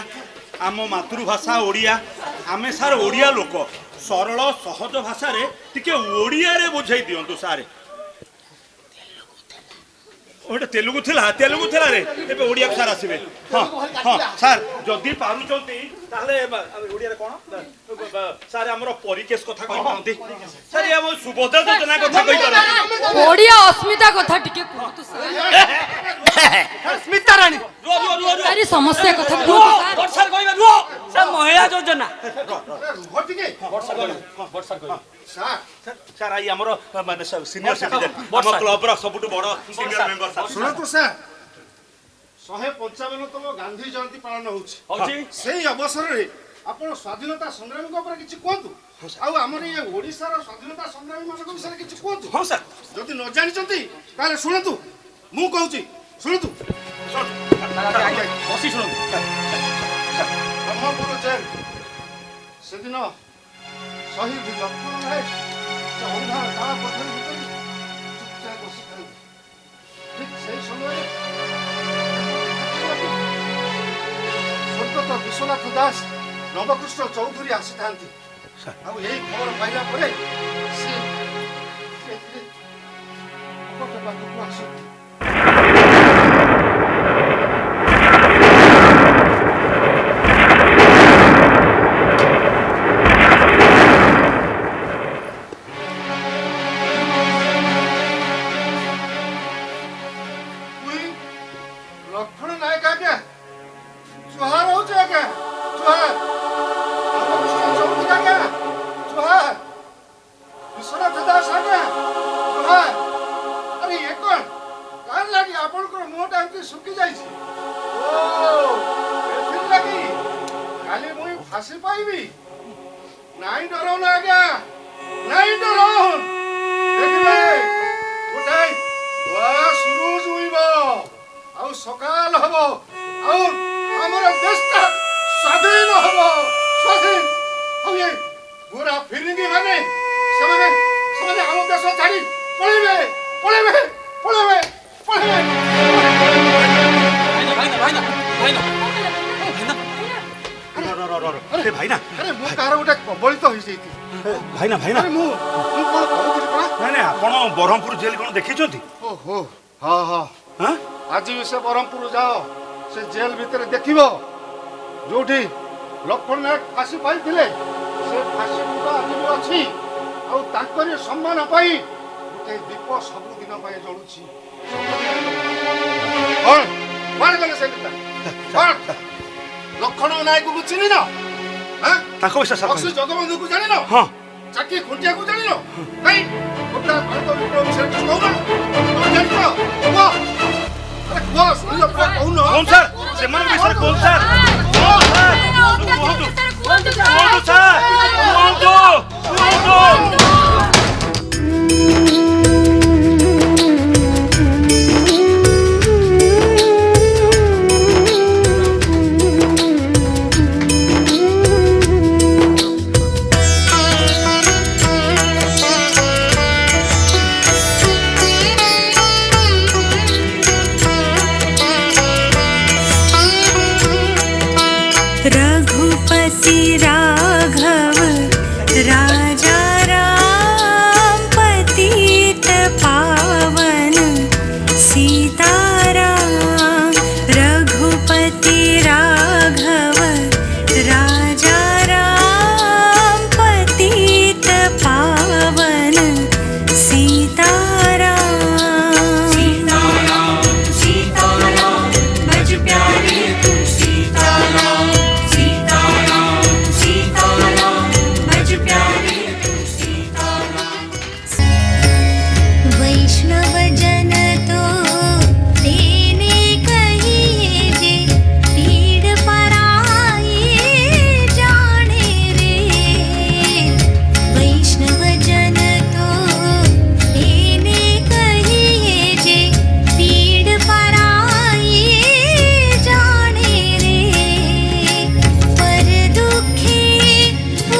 H: आम मातृभाषा ओडिया आमे सार ओडिया लोक सरल सहज भाषा रे टिके ओडिया रे बुझाई दियंतु सारे ओटा तेलुगु थिला रे एबे ओडिया सार आसीबे हां हां सर जदी पारुचंती ताले ओडिया रे कोन सर हमरो परिकेश कथा कहि पांती सर ये हम सुभद्रा योजना कथा कहि पारती
J: ओडिया अस्मिता कथा टिके कहतु सर
B: स्मिता रानी
J: सारी समस्या कथा कहतु
E: सर कहिबे रुओ सर महिला योजना
D: हो ठीक है
H: सर सर आई हमरो माने सीनियर सिटीजन हम क्लब रा सबटु बड़ सीनियर मेंबर सर
D: सुनो तो सर 155तम गांधी जयंती पालन होछि सेही अवसर रे आपण स्वाधीनता संग्रामी को ऊपर किछि कोंतु आ हमर ये ओडिसा रो स्वाधीनता संग्रामी मान को विषय किछि कोंतु
H: हां सर
D: जदि न जानि चंती ताले सुनतु मु कहूछि सुनतु
H: बसी सुनो
D: ब्रह्मपुर जेल सेदिन शहीद लक्ष्मण नायक ସେ ଅନ୍ଧାର କାଳ ପଥର ଭିତରେ ଚୁପଚାପ ବସିଥାନ୍ତି। ଠିକ୍ ସେଇ ସମୟରେ ସ୍ୱର୍ଗତ ବିଶ୍ୱନାଥ ଦାସ ନବକୃଷ୍ଣ ଚୌଧୁରୀ ଆସିଥାନ୍ତି। ଆଉ ଏଇ ଖବର ପାଇଲା ପରେ ସେ କପଟ ପାଖକୁ ଆସନ୍ତି। ଲକ୍ଷ୍ମଣ ନାୟକ ଆଜ୍ଞା, ଜୁହାର ହଉଛି ଆଜ୍ଞା, ଜୁହାର। ନବକୃଷ୍ଣ ଚୌଧୁରୀ ଆଜ୍ଞା, ଜୁହାର। ବିଶ୍ୱନାଥ ଦାସ ଆଜ୍ଞା, ଜୁହାର। ଆରେ ଏ କଣ କାହାର ଲାଗି ଆପଣଙ୍କର ମୁହଁଟା ଏମିତି ଶୁଖି ଯାଇଛି? ଓ ଏଥିର ଲାଗି କାଲି ମୁଇଁ ଫାଶୀ ପାଇବି? ନାଇଁ ଡରଉନ ଆଜ୍ଞା, ନାଇଁ ଡରଉନ। ଦେଖିବେ ଗୋଟାଏ ନୂଆ ସୁରୁଜ ଉଇବ, ଆଉ ସକାଳ ହବ, ଆଉ ଆମର ଦେଶଟା ସ୍ୱାଧୀନ ହବ, ସ୍ୱାଧୀନ। ଆଉ ଏ ଗୋରା ଫିରିଙ୍ଗି ମାନେ ସେମାନେ ଆମ ଦେଶ ଛାଡି ପଳେଇବେ, ପଳେଇବେ, ପଳେଇବେ, ପଳେଇବେ।
H: ଭାଇନା
D: ଆରେ ମୁଁ କାହାର ଗୋଟେ କବଳିତ ହେଇଯାଇଥିଲି।
H: ଭାଇନା ଭାଇନା
D: ମୁଁ କଣ କହୁଥିଲି ପରା?
H: ନାଇଁ ନାଇଁ ଆପଣ ବ୍ରହ୍ମପୁର ଜେଲ କ'ଣ ଦେଖିଛନ୍ତି?
D: ଓହୋ, ହଁ ହଁ,
H: ହଁ
D: ଆଜି ବି ସେ ବ୍ରହ୍ମପୁର ଯାଅ, ସେ ଜେଲ ଭିତରେ ଦେଖିବ ଯୋଉଠି ଲକ୍ଷ୍ମଣ ନାୟକ ଫାଶୀ ପାଇଥିଲେ, ସେ ଫାଶୀ କୁଟ ଆଜି ବି ଅଛି। ଆଉ ତାଙ୍କରି ସମ୍ମାନ ପାଇଁ ଗୋଟେ ଦୀପ ସବୁଦିନ ପାଇଁ ଜଳୁଛି। କଣ କଣ କଲେ ସେ ନେତା? କଣ ଲକ୍ଷ୍ମଣ ନାୟକକୁ ଚିହ୍ନିନ?
H: ତାଙ୍କ ବିଷୟ
D: ବକ୍ସି ଜଗବନ୍ଧୁକୁ ଜାଣିନ?
H: ହଁ।
D: ଚାକି ଖୁଣ୍ଟିଆକୁ ଜାଣିନ? କାଇଁ ଗୋଟା ଭାରତ ବିପ୍ଳବ ବିଷୟରେ କିଛି କହୁନ? ତମେ ଜାଣିଛ? କୁହ। ଆରେ କୁହ, ଶୁଣିଲ ପୁରା କହୁନ।
H: କହୁନ ସାର୍, ସେମାନଙ୍କ ବିଷୟରେ କହୁନ ସାର୍। କୁହନ୍ତୁ ସାର୍, କୁହନ୍ତୁ, କୁହନ୍ତୁ।
F: रघुपति राघव राजा राम पतित पावन सीताराम। रघुपति राघव राजा राम पतित पावन सीताराम। सीताराम सीताराम भज प्यारे तू सीताराम। वैष्णव जन तो तेने कहिए जे पीड़ पराई जाने रे। वैष्णव जन तो तेने कहिए जे पीड़ पराई जाने रे। पर दुखी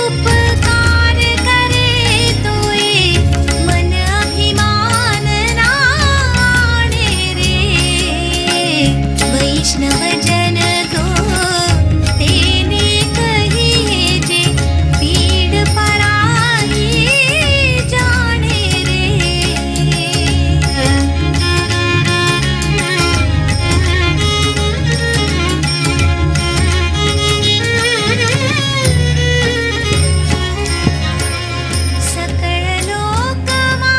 F: उपकार करे तोए मन अभिमान नाणे रे। वैष्णव जन तो तेने कहिए जे पीड़ पराई जाने रे। सकल लोकमा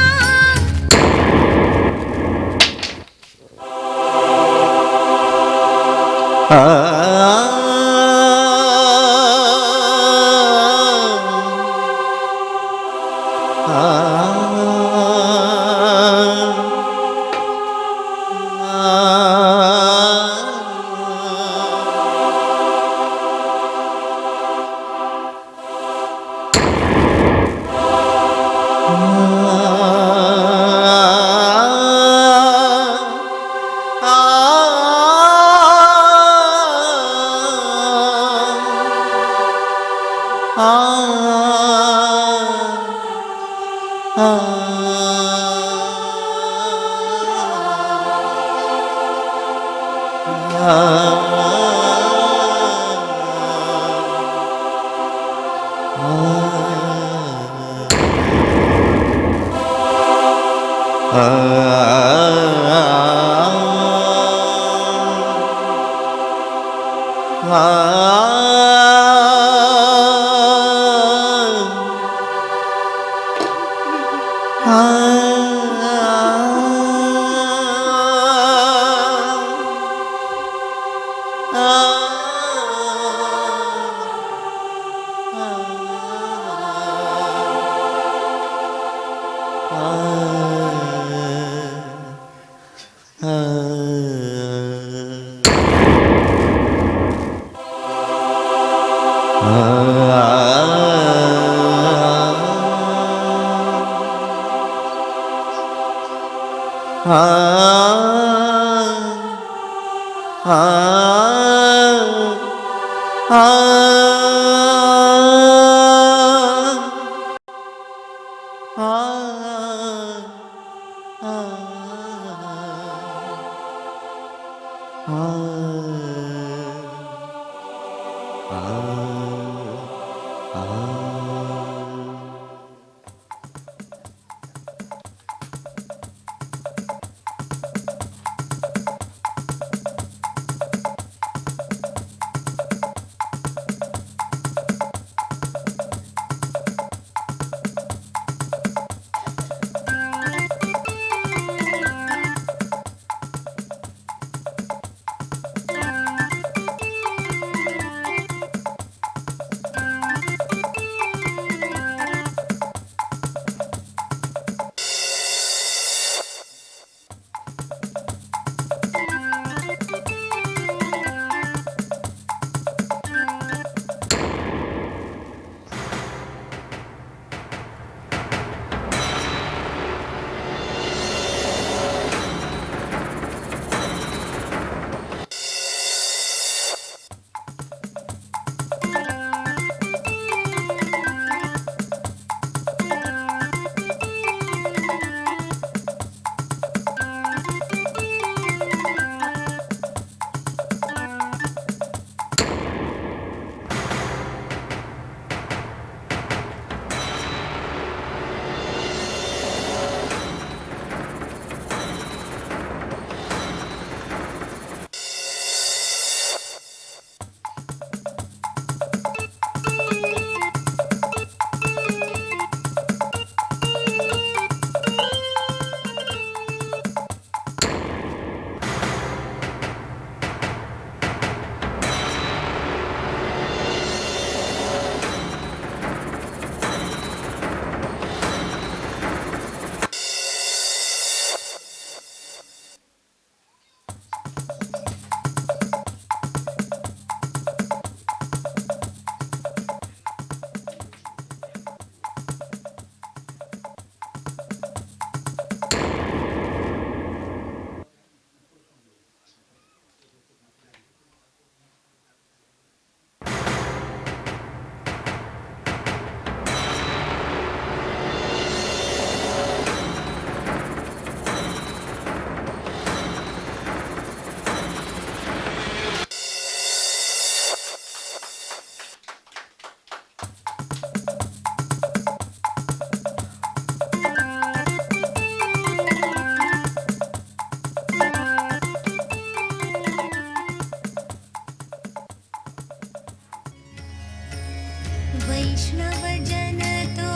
F: वैष्णव जन तो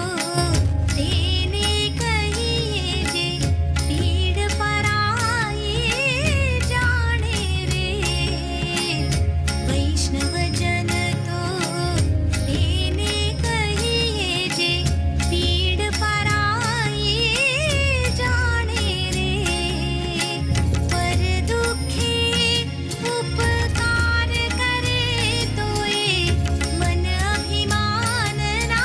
F: तेने कहिए जे पीड़ पराई जाने रे। वैष्णव जन तो तेने कहिए जे पीड़ पराई जाने रे। पर दुखी उपकार करे तो ये मन अभिमान ना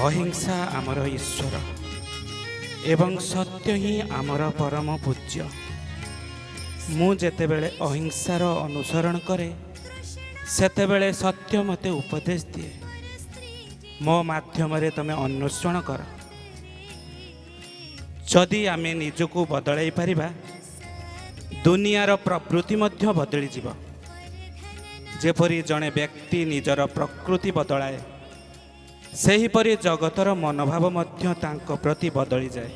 L: अहिंसा आमर ईश्वर एवं सत्य ही आमर परम पूज्य। मु जेतेबेले अहिंसार अनुसरण करे सेतेबेले सत्य मते उपदेश दिए। मो माध्यम तमे अन्वेषण कर। जदि आमे निजको बदलाई पारिबा दुनियार प्रवृत्ति मध्य बदली जीव। जेपरी जड़े व्यक्ति निजर प्रकृति बदलाए सेहीपरि जगतर मनोभाव मध्य तांक प्रति बदली जाए।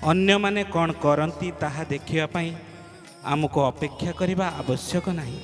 L: अन्य माने कौन करती ताहा देखिया पाई आमको अपेक्षा करने आवश्यक नहीं।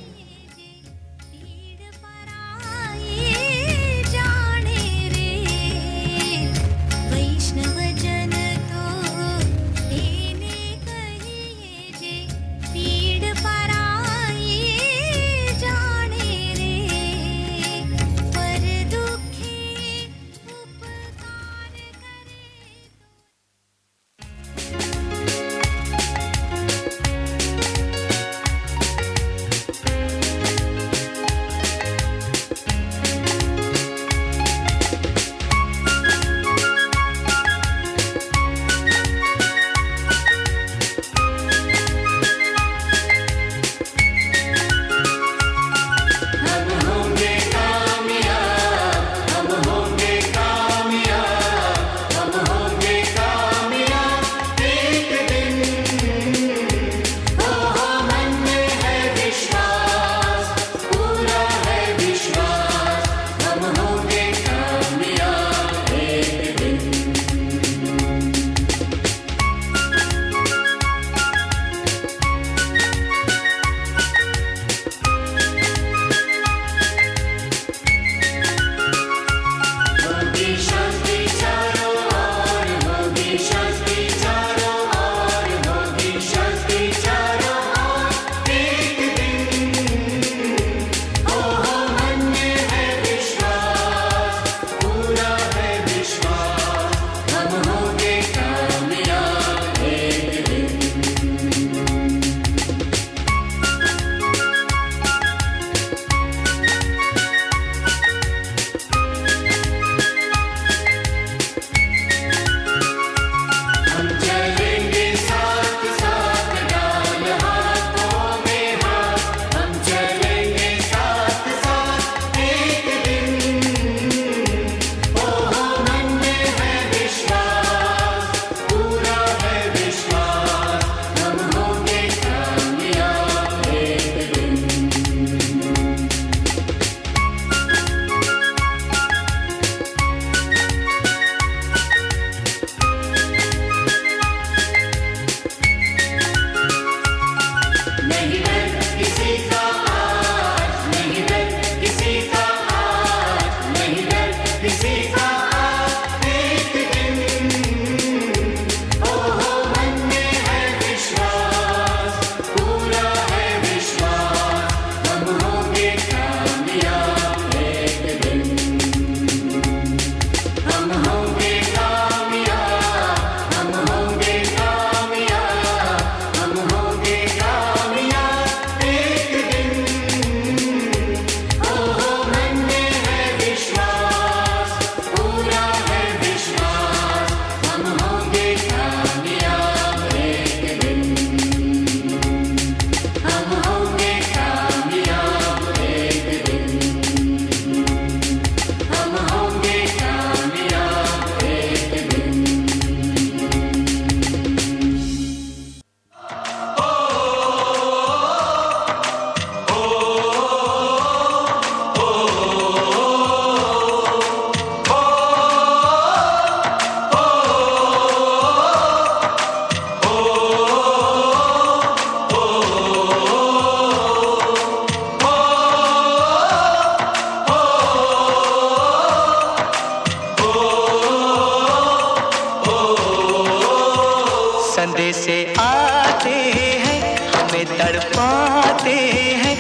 M: संदेशे आते हैं हमें तड़पाते हैं,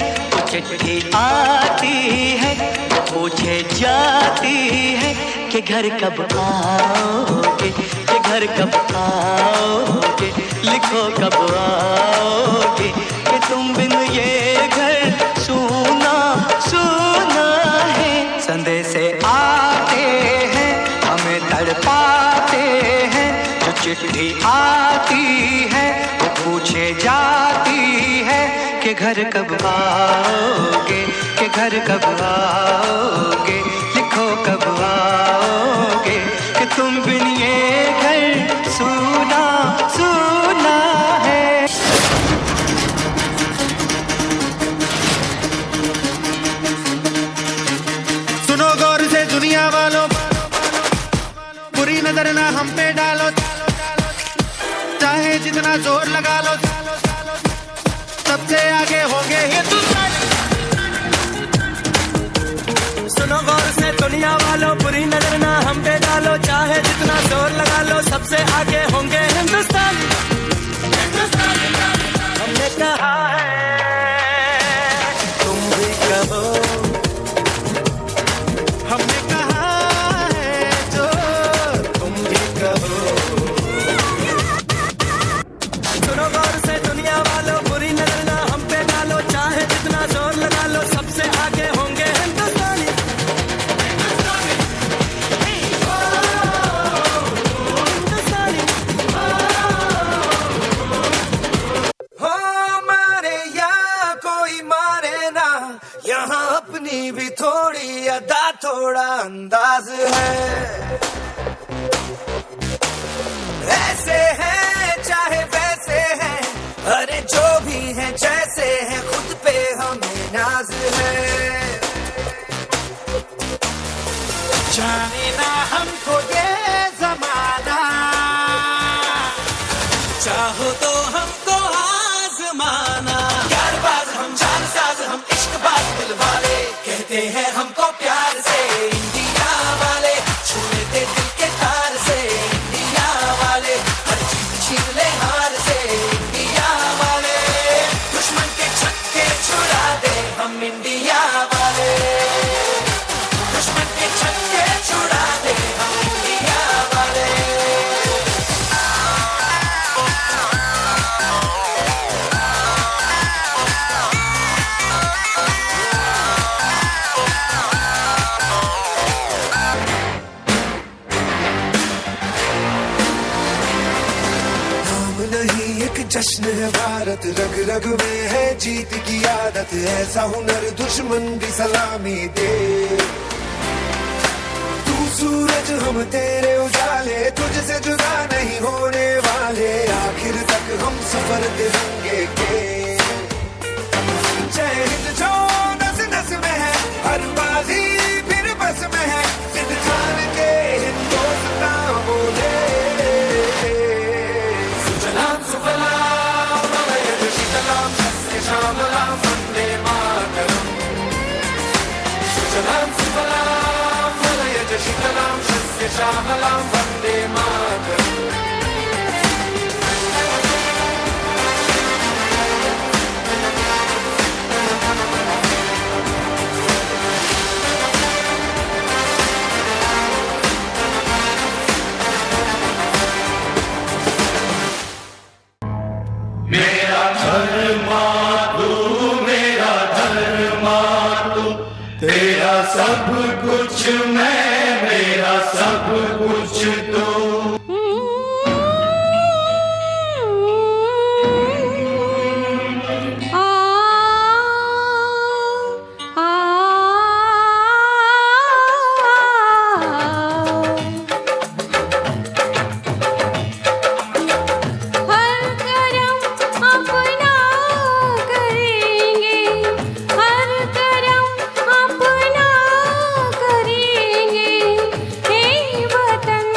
M: चिट्ठी आती है पूछे जाती है कि घर कब आओगे, कि घर कब आओगे, लिखो कब आओगे, कि तुम बिन ये घर सूना सूना है। संदेशे आते हैं चिट्ठी आती है वो पूछे जाती है कि घर कब आओगे, कि घर कब आओगे, लिखो कब आओगे, कि तुम बिन ये घर सूना सूना है।
I: सुनो गौर से दुनिया वालों, बुरी नजर ना हम पे डालो, चाहे जितना जोर लगा लो, सबसे आगे होंगे हिंदुस्तानी।
K: सुनो गौर से दुनिया वालों, बुरी नजर ना हम पे डालो, चाहे जितना जोर लगा लो, सबसे आगे होंगे हिंदुस्तानी। हमने कहा है तुम भी कहो,
I: हमने कहा है जो
K: तुम भी कहो। सुनो गौर से दुनिया वालों, बुरी नजर ना हम पे डालो, चाहे जितना जोर लगा लो, सबसे आगे होंगे हिंदुस्तानी।
I: हो मारे या कोई मारे ना, यहाँ अपनी भी थोड़ी अदा थोड़ा अंदाज है। ऐसे हैं चाहे वैसे हैं, अरे जो भी हैं जैसे हैं, खुद पे हमें नाज है। जाने ना हमको ये जमाना, चाहो तो हमको आजमाना। प्यारबाज हम, जानसाज हम, इश्कबाज दिल वाले, कहते हैं हमको प्यार से इंडिया वाले, छू लेते दिल के तार से इंडिया वाले, हर चीज छीन ले हार से इंडिया वाले, दुश्मन के छक्के छुड़ा दे हम इंडिया वाले, दुश्मन के छक्के छुड़ा दे हम इंडिया वाले। नाम नहीं एक जश्न है भारत, रग रग में है जीत की आदत, ऐसा हुनर दुश्मन भी सलामी दे। तू सूरज हम तेरे उजाले, तुझसे जुदा नहीं होने वाले, आखिर तक हम सफर तिरंगे के। जय हिंद जो नस नस में है, हर बाजी फिर बस में है, जिद जान के हिंदुस्तान बोले। सुजलाम सुफलाम मलयज शीतलाम सस्य श्यामलाम वंदे मातरम। सुजलाम सुफलाम मलयज शीतलाम सस्य श्यामलाम वंदे मातरम। मेरा धर्मा तू, मेरा धर्मा तू, तेरा सब कुछ मैं, मेरा सब कुछ तू।
F: हर करम अपना करेंगे, हर करम अपना करेंगे, हे वतन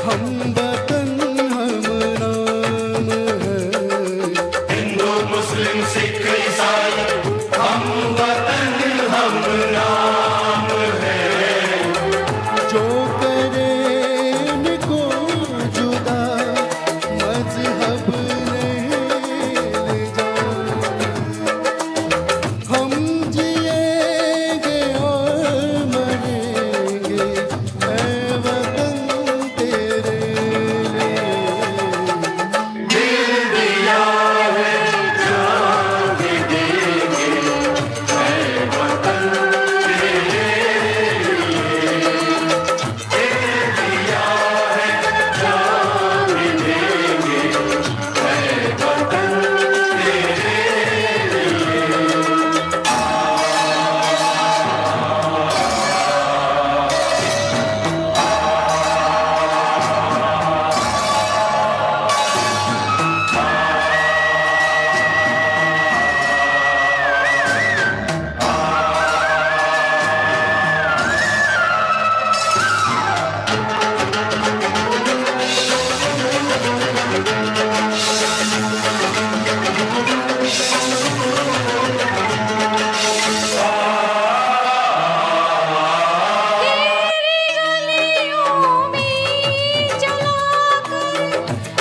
N: हम वतन हम नाम है।
I: हिंदू मुस्लिम सिख ईसाई हम वतन हम नाम है।
N: जो करे इनको जुदा मजहब नहीं जान। हम जिएंगे और मरेंगे ऐ वतन तेरे लिए।
I: दिल दिया है जान भी देंगे ऐ वतन तेरे लिए। दिल दिया है जान भी देंगे ऐ वतन तेरे लिए।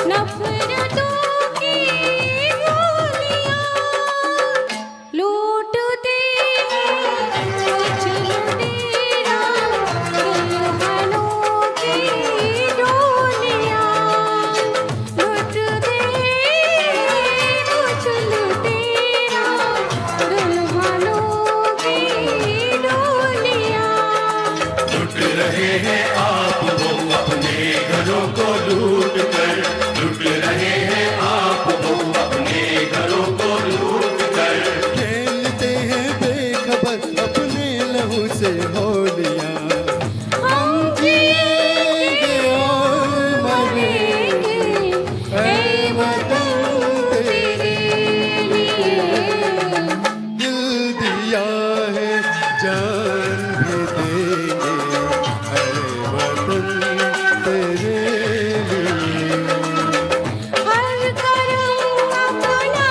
F: नफरतों की गोलियां लूटते हैं कुछ लुटेरा दुल्हनों की डोलियां लूटते हैं कुछ लुटेरा दुल्हनों की डोलियां।
I: लुट रहे हैं आप वो अपने घरों को लूट कर। लुट रहे हैं आप वो अपने घरों को लूट कर।
N: खेलते हैं बेखबर अपने लहू से होलियां। हम जिएंगे और मरेंगे ऐ वतन तेरे लिए। दिल दिया है जान भी देंगे ऐ वतन तेरे लिए।
F: हर करम अपना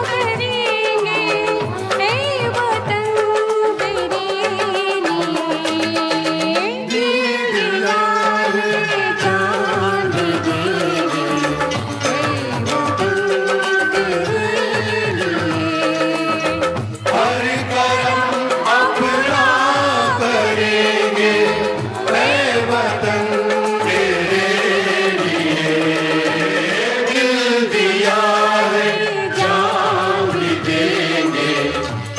F: करेंगे ऐ वतन तेरे लिए। दिल दिया है जान भी देंगे ऐ वतन तेरे लिए।
I: हर करम अपना करेंगे ऐ वतन तेरे लिए। दिल दिया है जान भी देंगे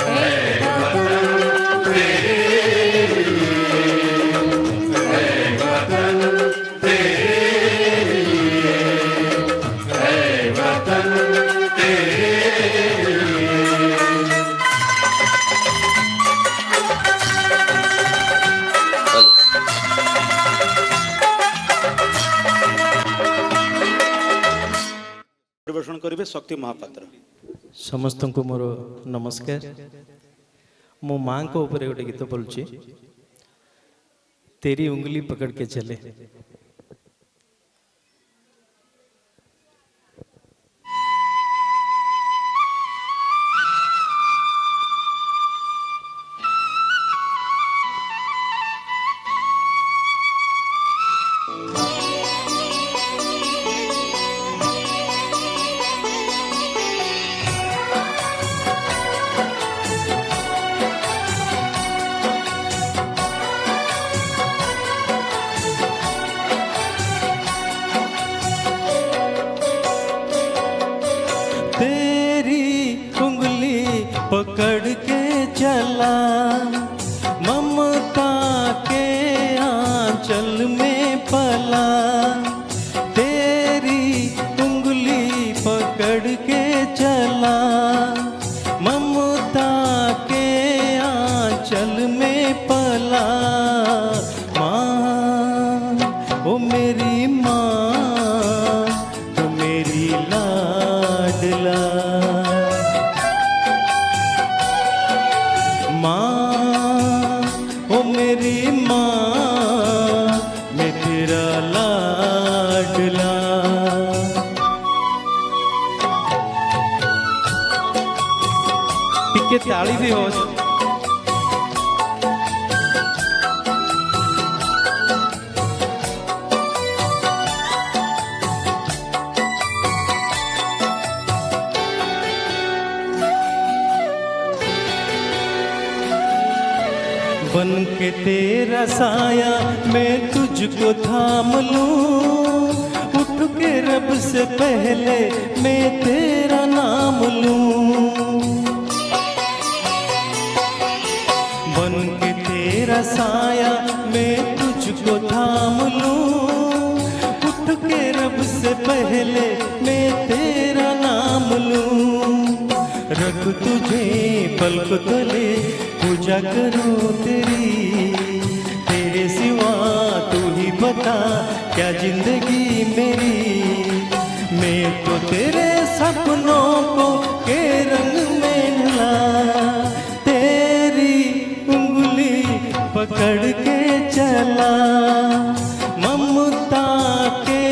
I: ऐ वतन तेरे लिए। ऐ वतन तेरे लिए। ऐ वतन तेरे लिए।
H: ପରିବେଷଣ କରିବେ ଶକ୍ତି ମହାପାତ୍ର।
O: ସମସ୍ତଙ୍କୁ ମୋର ନମସ୍କାର। ମୋ ମାଙ୍କ ଉପରେ ଗୋଟେ ଗୀତ ବୋଲୁଛି। तेरी उंगली पकड़ के चले। पकड़ के चला ममता के आंचल में पला, तेरी उंगली पकड़ के चला ममता के आंचल में पला। माँ ओ मेरी माँ तो मेरी लाडला, माँ ओ मेरी माँ मैं तेरा लाडला। ଟିକେ ତାଳି ବି ହବ। बन के तेरा साया मैं तुझको थाम लूं, उठ के रब से पहले मैं तेरा नाम लूं। बन के तेरा साया मैं तुझको थाम लूं, उठ के रब से पहले मैं तेरा नाम लूं। रख तुझे पलक तले पूजा करूं तेरी, तेरे सिवा तू ही बता क्या जिंदगी मेरी। मैं तो तेरे सपनों को के रंग में ढला, तेरी उंगली पकड़ के चला। ममता के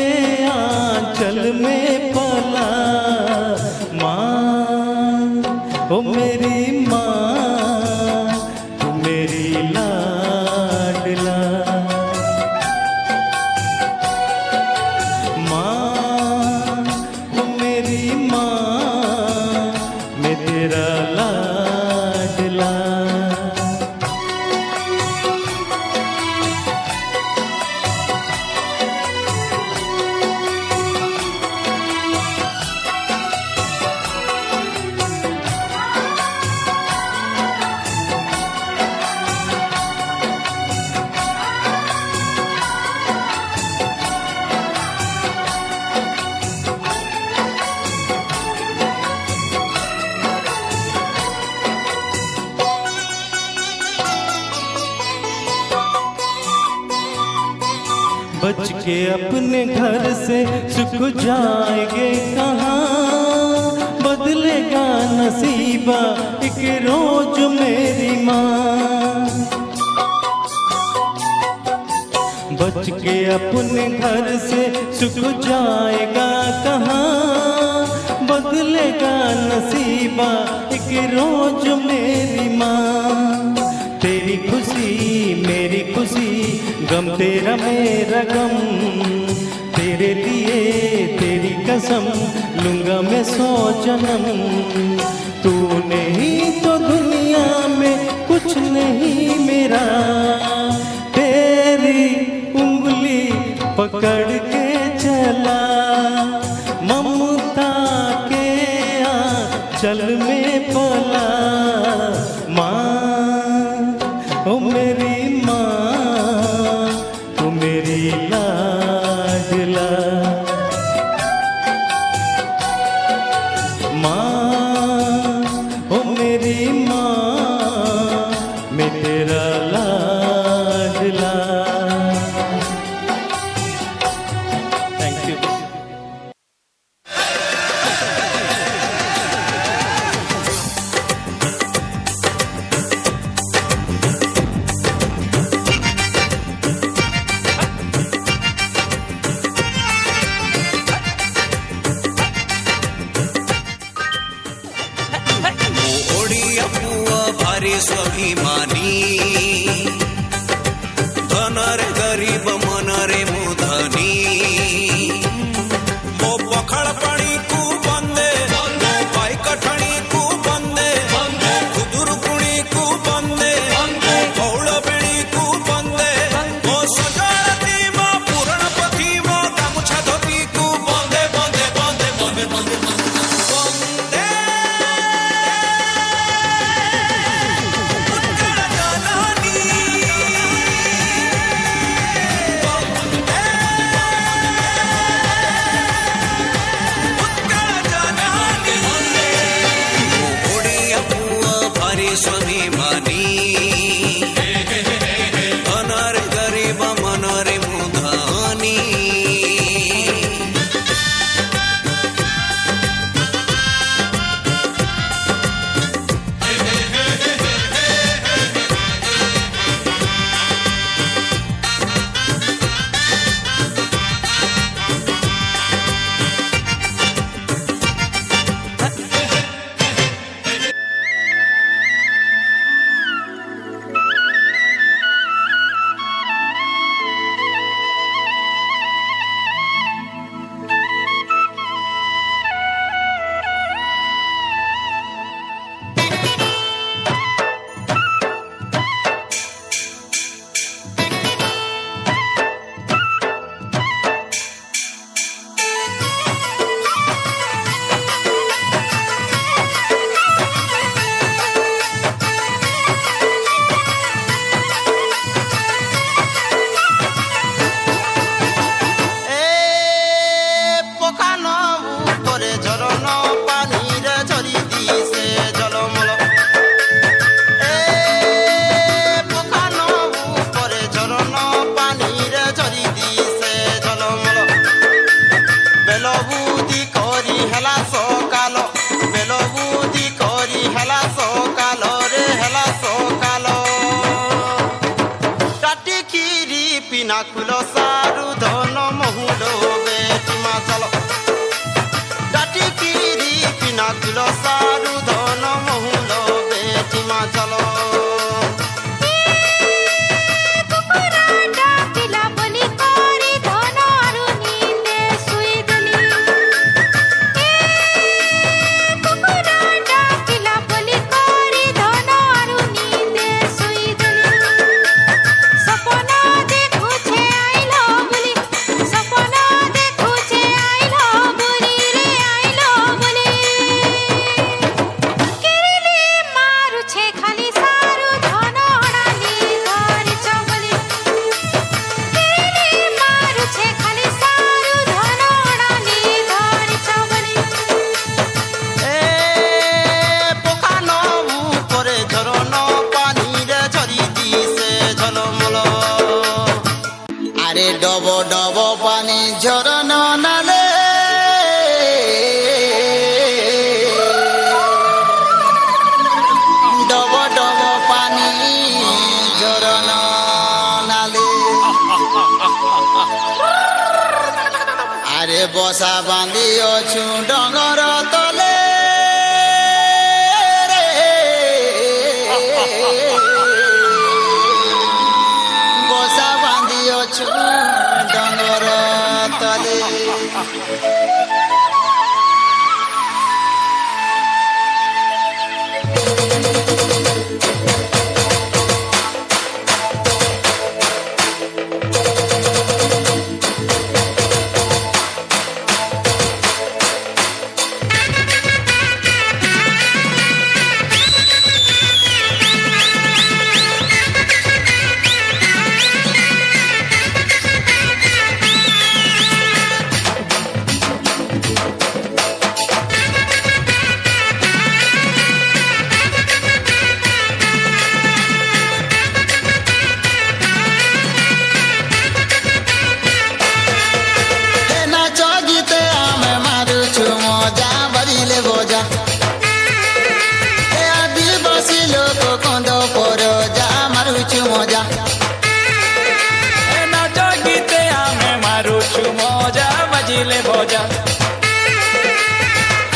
O: आंचल में पला, माँ ओ मेरी माँ, तू मेरी लाडला। माँ ओ मेरी माँ, मैं तेरा लाडला। बच के अपने घर से सुख जाएंगे कहाँ, बदलेगा नसीबा एक रोज मेरी माँ। बच के अपने घर से सुख जाएगा कहाँ, बदलेगा नसीबा एक रोज मेरी माँ। तेरी खुशी मेरी खुशी, गम तेरा मेरा गम, तेरे लिए तेरी कसम लूंगा मैं 100 जन्म। तू नहीं तो दुनिया में कुछ नहीं मेरा, तेरी उंगली पकड़ के चला। ममता के आंचल में पला, माँ ओ मेरी माँ, तू मेरी लाडला। माँ ओ मेरी माँ, मैं तेरा लाडला। Thank you.
I: स्वाभिमानी धनरे गरीब मनरे मुधनी मो पखाड़ पानी को बंदे मो पाइक ठाणी को बंदे खुदुरकुणी को बंदे कौल बेणी को बंदे मो सजाती मो पूरणपति मो गामुछा धोती को बंदे बंदे बंदे बंदे बंदे बंदे जननी
P: আরে বসা বাঁধি অছু ডঙ্গর তলে রে। বসা বাঁধি অছু ডঙ্গর তলে।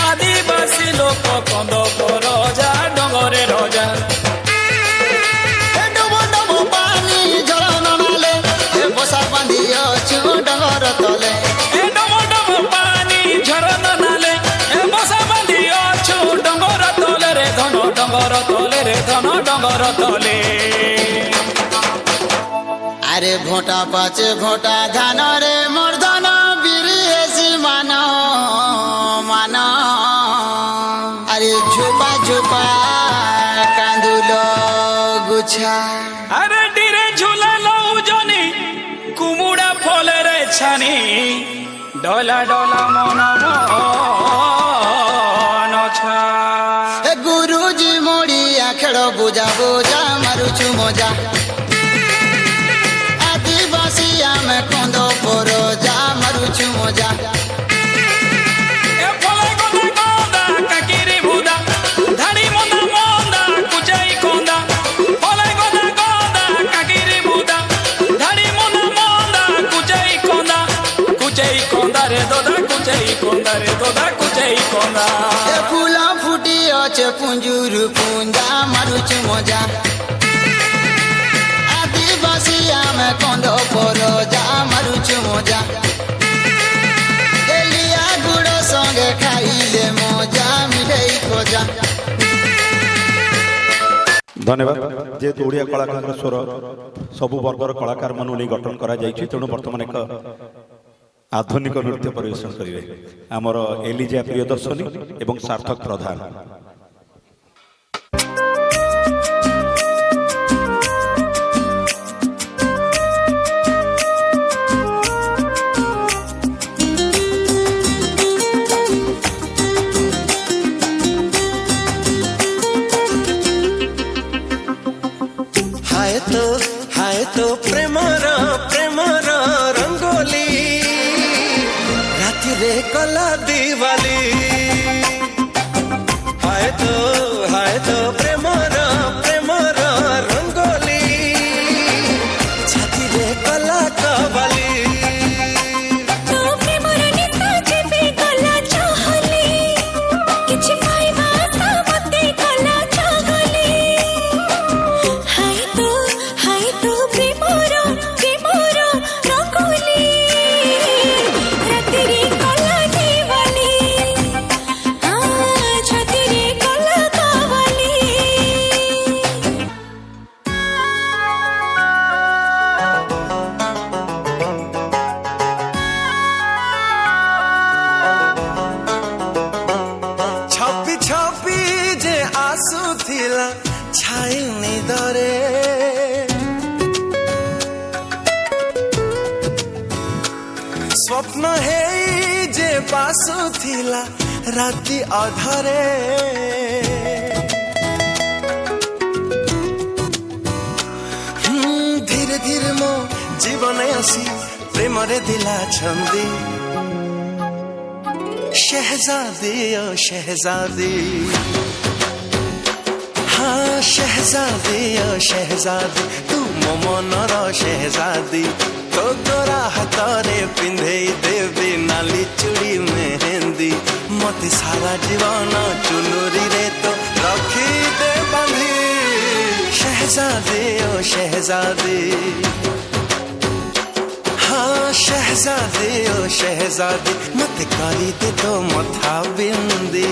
K: আদিবাসী লোক কন্দ রজা ডঙ্গরে রজা
P: ডুবো ডুবো পানি জল নালে বসা বাঁধি অছু ডঙ্গর তলে।
K: ডবো ডবো পানি ঝরন নালে বসা বাঁধি অছু ডঙ্গর তলে রে ধন ডঙ্গর তলে রে ধন ডঙ্গর তলে।
P: আরে ভোটা পাচে ভোটা ধান রে মোর ধন বিরিয়েছি মান মান। আরে ঝোপা ঝোপা কান্দুল গুছা।
K: আরে ডিরে ঝুলালো উজনি কুমুড়া ফলে রে ছানি ডলা ডলা মন মনছা।
P: গুরুজি মোড়িয়া খেল বুঝা বুঝা মারুছু মজা। আদিবাসী আমি কন্দ পরজা মারুছু মজা। ফুলা ফুটি অছে পুঞ্জুর পুঞ্জা মারুছু মজা। আদিবাসী আমি কন্দ পরজা মারুছু মজা। এলিয়া গুড় সঙ্গে খাইলে মজা মিলেই খোঁজা।
Q: ধন্যবাদ। যেহেতু ওড়িয়া কলাকার স্বর সবু বর্গর কলাকার মানুষ নিয়ে গঠন করা যাইছে, তেণু বর্তমান এক আধুনিক নৃত্য পরিবেশন করিবে আমার এলিজা প্রিয়দর্শনী এবং সার্থক প্রধান।
K: হায় তো প্রেমর প্রেমর রঙ্গোলি রাতিরে কলা দিওয়ালি। হায় তো প্রেমর প্রেমর রঙ্গোলি ছাতিরে কলা কবালি। স্বপ্ন হেই যে বাসুথিলা রাতি অধরে। ধীরে ধীরে মো জীবনে আসি প্রেমরে দিলা ছন্দি। शहजादी ओ शहजादी, हाँ शहजादी ओ शहजादी, तू मो मनर शहजादी।
I: तो गोरा हाथरे पिंधे देवी नाली चूड़ी मेहंदी मत सारा जीवन चुनुरी रे तो रखी दे बांधी शहजादे ओ शहजादे हाँ शहजादे ओ शहजादे मत करी दे तो मथा बिंदी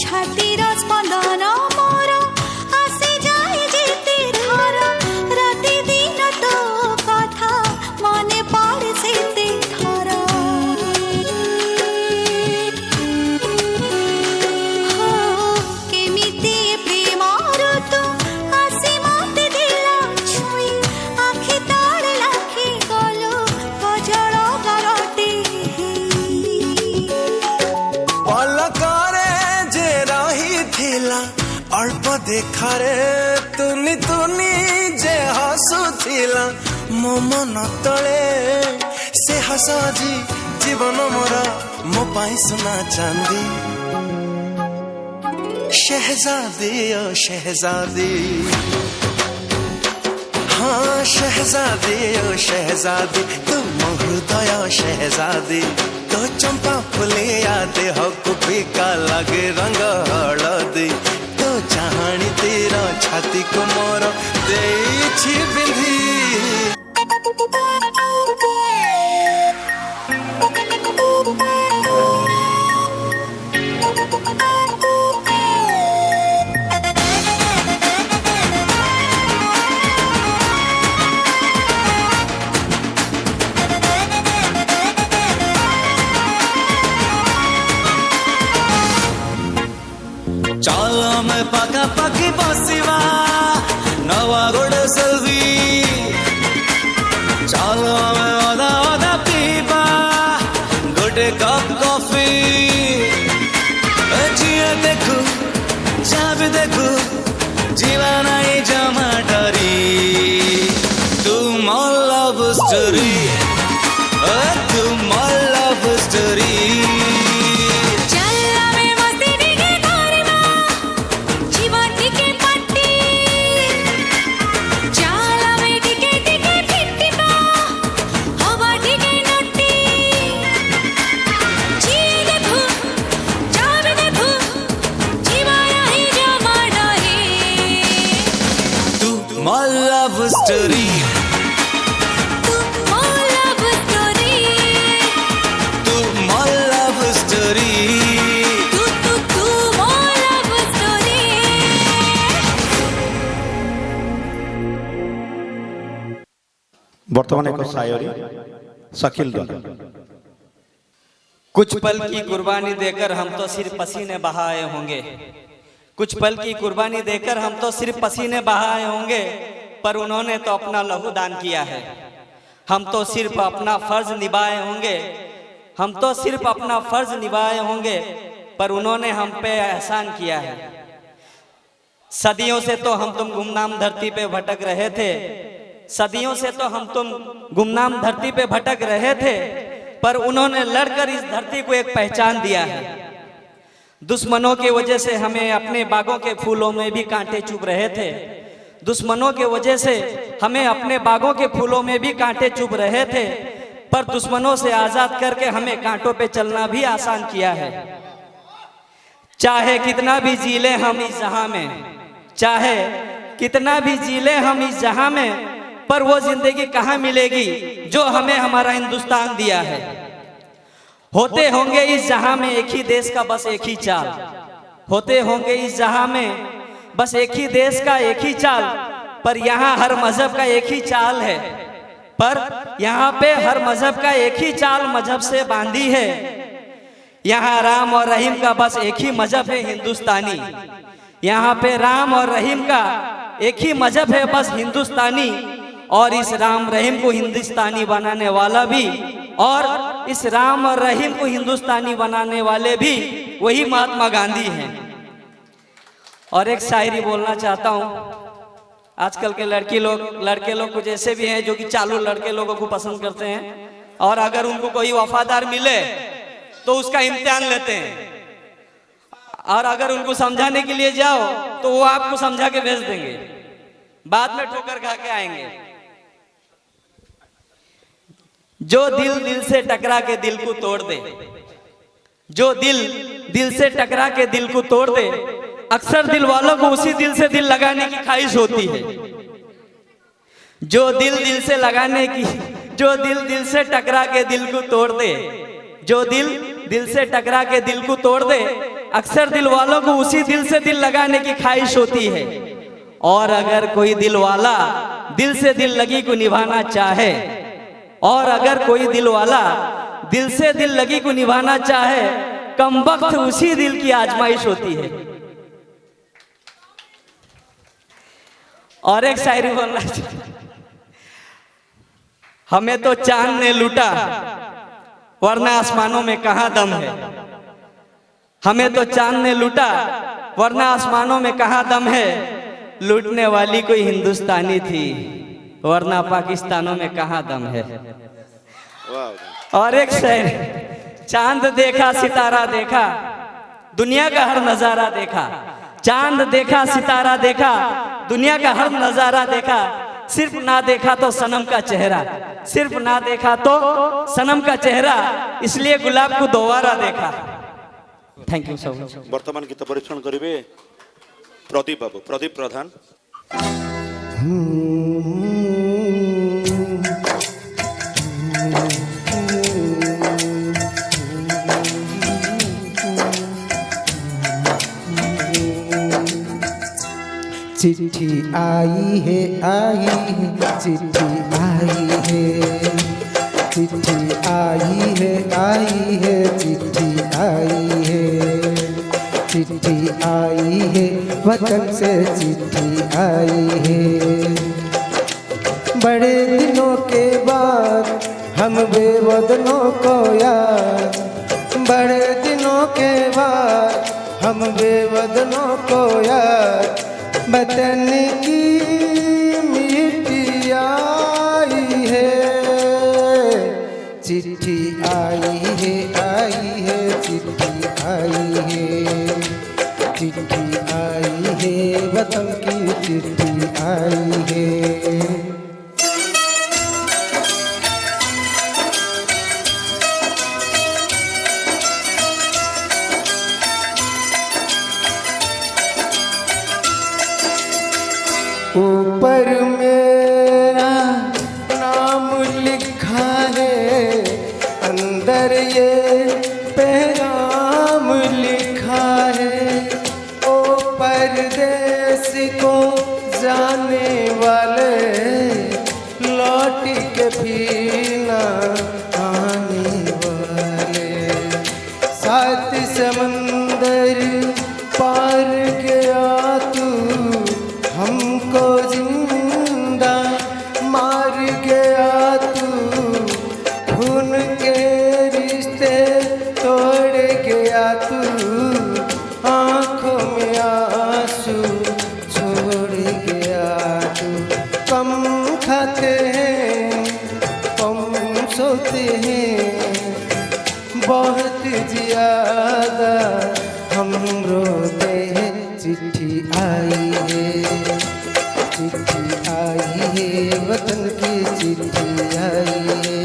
F: छातीर स्पंदन मोर आसी जाए जेते धार राति दिन तो कथा मने पड़े सेते थर केमिति प्रेम ऋतु आसी मते दिला छुई आखि तले लाखि गलो गजल गरटे
I: पलकरे जे रही थिला अल्प देखारे तुनी तुनी जे हसुथिला मो मन तले से हसजी जीवन मोरा मो पाई सुना चांदी शहजादी ओ शहजादी हाँ शहजादी ओ शहजादी तू मो हृदय शहजादी तो चंपा फुलिया देह को फीका लगे रंग हलदी तो चाहणी तेरा छाती को मोर देछि बिंधी
K: चलो मैं पका पकी बसिवा नवा गोड़ सेल्फी चलो मैं ओदा ओदा पीवा गोटे कप कॉफी जिए देखू जाबे देखू जीवा नहीं जमा डरी तू मोर लव स्टोरी तू more love story My love story. My love story. Tu my love story. Tu my love story.
Q: वर्तमान एक शायरी शकील दल
R: कुछ पल की कुर्बानी देकर हम तो सिर्फ पसीने बहाए होंगे कुछ पल की कुर्बानी देकर हम तो सिर्फ पसीने बहाए होंगे पर उन्होंने तो अपना लहू दान किया है हम तो सिर्फ अपना फर्ज निभाए होंगे हम तो सिर्फ अपना फर्ज निभाए होंगे पर उन्होंने हम पे एहसान किया है सदियों से तो हम तुम गुमनाम धरती पे भटक रहे थे सदियों से तो हम तुम गुमनाम धरती पे भटक रहे थे पर उन्होंने लड़कर इस धरती को एक पहचान दिया है दुश्मनों की वजह से हमें अपने बागों के फूलों में भी कांटे चुभ रहे थे दुश्मनों की वजह से हमें अपने बागों के फूलों में भी कांटे चुभ रहे थे पर दुश्मनों से आजाद करके हमें कांटों पे चलना भी आसान किया है चाहे कितना भी जी ले हम इस जहां में चाहे कितना भी जी ले हम इस जहां में पर वो जिंदगी कहाँ मिलेगी जो हमें हमारा हिंदुस्तान दिया है होते होंगे इस जहां में एक ही देश का बस एक ही चाल होते होंगे इस जहां में बस एक ही देश का एक ही चाल पर यहाँ हर मजहब का एक ही चाल है पर यहाँ पे हर मजहब का एक ही चाल मजहब से बांधी है यहाँ राम और रहीम का बस एक ही मजहब है हिंदुस्तानी यहाँ पे राम और रहीम का एक ही मजहब है बस हिंदुस्तानी और इस राम रहीम को हिंदुस्तानी बनाने वाला भी और इस राम और रहीम को हिंदुस्तानी बनाने वाले भी वही महात्मा गांधी हैं और एक शायरी बोलना चाहता हूँ। आजकल के लड़के लोग कुछ ऐसे भी हैं जो कि चालू लड़के लोगों को पसंद करते हैं, और अगर उनको कोई वफादार मिले तो उसका इम्तिहान लेते हैं, और अगर उनको समझाने के लिए जाओ तो वो आपको समझा के भेज देंगे, बाद में ठोकर खा के आएंगे। जो दिल से टकरा के दिल को तोड़ दे, जो दिल से टकरा के दिल को तोड़ दे, अक्सर दिल वालों को उसी दिल से दिल लगाने की ख्वाहिश होती है। जो दिल से लगाने की, जो दिल से टकरा के दिल को तोड़ दे, जो दिल से टकरा के दिल को तोड़ दे, अक्सर दिल वालों को उसी दिल से दिल लगाने की ख्वाहिश होती है। और अगर कोई दिल वाला दिल से दिल लगी को निभाना चाहे, और अगर कोई दिल वाला दिल से दिल लगी को निभाना चाहे, कमबख्त उसी दिल की आजमाइश होती है। और एक शायरी बोलना चाहिए। हमें तो चांद ने लूटा वरना आसमानों में कहां दम है, हमें तो चांद ने लूटा वरना आसमानों में कहां दम है, लूटने वाली कोई हिंदुस्तानी थी वरना पाकिस्तानों में कहां दम है। और एक शायरी, चांद देखा सितारा देखा, दुनिया का हर नजारा देखा, चांद देखा सितारा देखा, दुनिया का हर नजारा देखा, सिर्फ ना देखा तो सनम का चेहरा, सिर्फ ना देखा तो सनम का चेहरा, इसलिए गुलाब को दोबारा देखा। Thank you so much.
Q: वर्तमान गीत परीक्षण करेंगे प्रदीप बाबू, प्रदीप प्रधान।
S: चिट्ठी आई है चिट्ठी आई है, चिट्ठी आई है चिट्ठी आई है, चिट्ठी आई है वतन से चिट्ठी आई है। बड़े दिनों के बाद हम बेवतनों को याद, बड़े दिनों के बाद हम बेवतनों को याद, वतन की मिट्टी आई है। चिट्ठी आई है चिट्ठी आई है, चिट्ठी आई है वतन की चिट्ठी आई है। ऊपर मेरा नाम लिखा है, अंदर ये पैगाम लिखा है। ओ परदेस को जाने वाले, लौट के फिर ना आने वाले, सात समंदर पार गया तू, हमको जिंदा मार गया तू, खून के रिश्ते तोड़ गया तू, आँखों में आंसू छोड़ गया तू। कम खाते हैं कम सोते हैं, बहुत ज्यादा हम रोते हैं। चिट्ठी आई है, चिट्ठी आई है वतन की चिट्ठी आई है,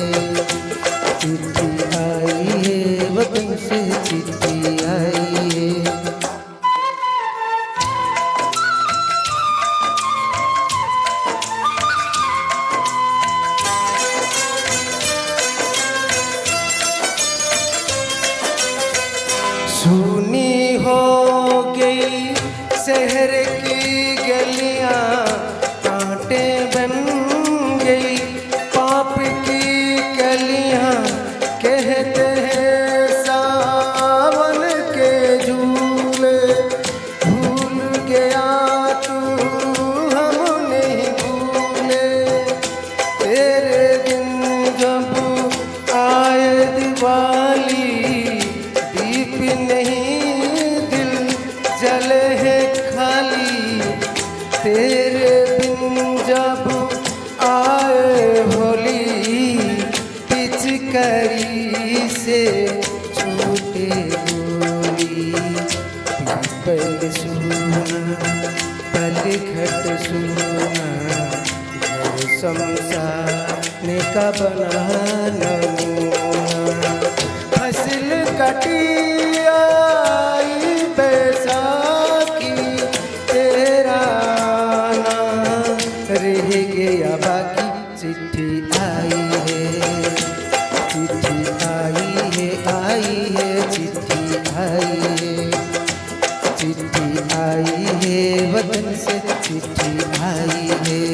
S: चिट्ठी आई है वतन से चिट्ठी आई है। सुनी हो गई शहर की गलियां, कांटे बन गई पाप की कलियां, कहते हैं सावन के झूले, भूल गया तू हम नहीं भूले, तेरे दिन जब आए दिवाली, दीप नहीं दिल जले है खाली। सुना घर संसार का बना नमूना फसल कटी आई बैसाखी तेरा नाम रह गया बाकी चिट्ठी आई है चिट्ठी आई है चिट्ठी आई है वतन से चिट्ठी आई है।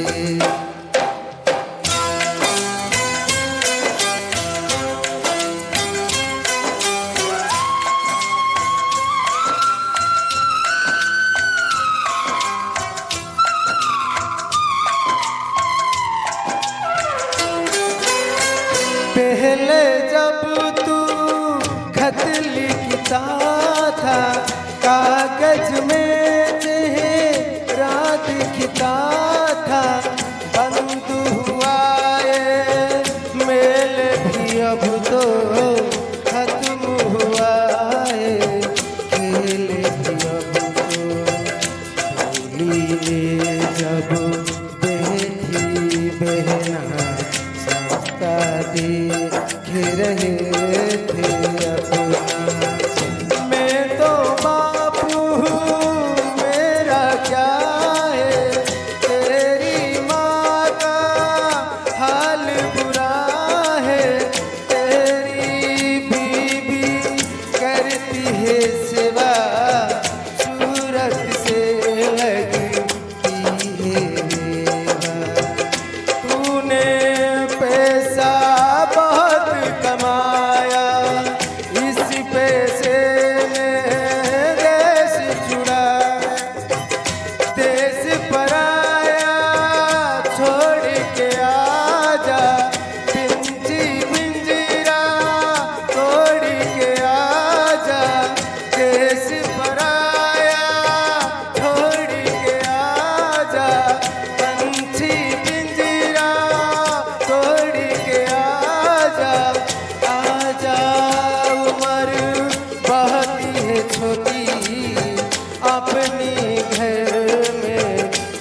S: पहले जब तू खत लिखता था कागज में चेहरा दिखता था बंद हुआ ये मेल भी अब तो खत्म हुआ है खेल भी अब तो होली में जब बैठी बहना सबका देख रहे थे अपना मैं तो बापू हूँ मेरा क्या है तेरी माँ का हाल बुरा है तेरी बीवी करती है सेवा सूरत से लगती है रेवा तूने पैसा बहुत कमाया इस पैसे में देश जुड़ा देश पराया छोड़ के आजा पिंजी पिंजरा तोड़ के आजा देश पराया छोड़ के आजा पंछी पिंजरा तोड़ के आजा आजा उम्र बहुत है छोटी अपनी घर में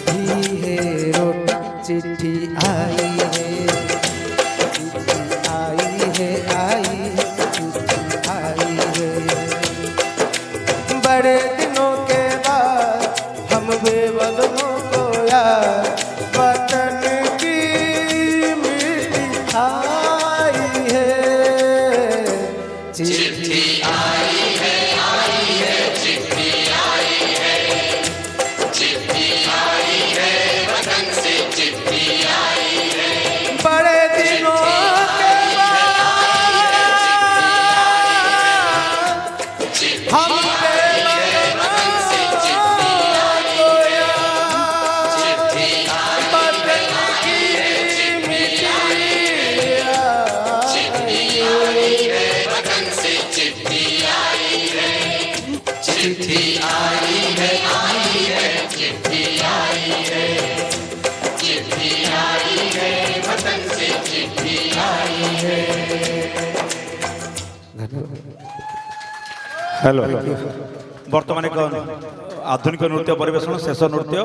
S: भी है रोटी चिट्ठी आई है चिट्ठी आई है चिट्ठी आई है बड़े दिनों के बाद हम बेवतनों को यार वतन की मिट्टी आई है चिट्ठी आई है चिट्ठी आई है वतन से चिट्ठी आई है बड़े दिनों के बाद हम
Q: हेलो बर्तमान एक आधुनिक नृत्य परिवेशन शेष नृत्य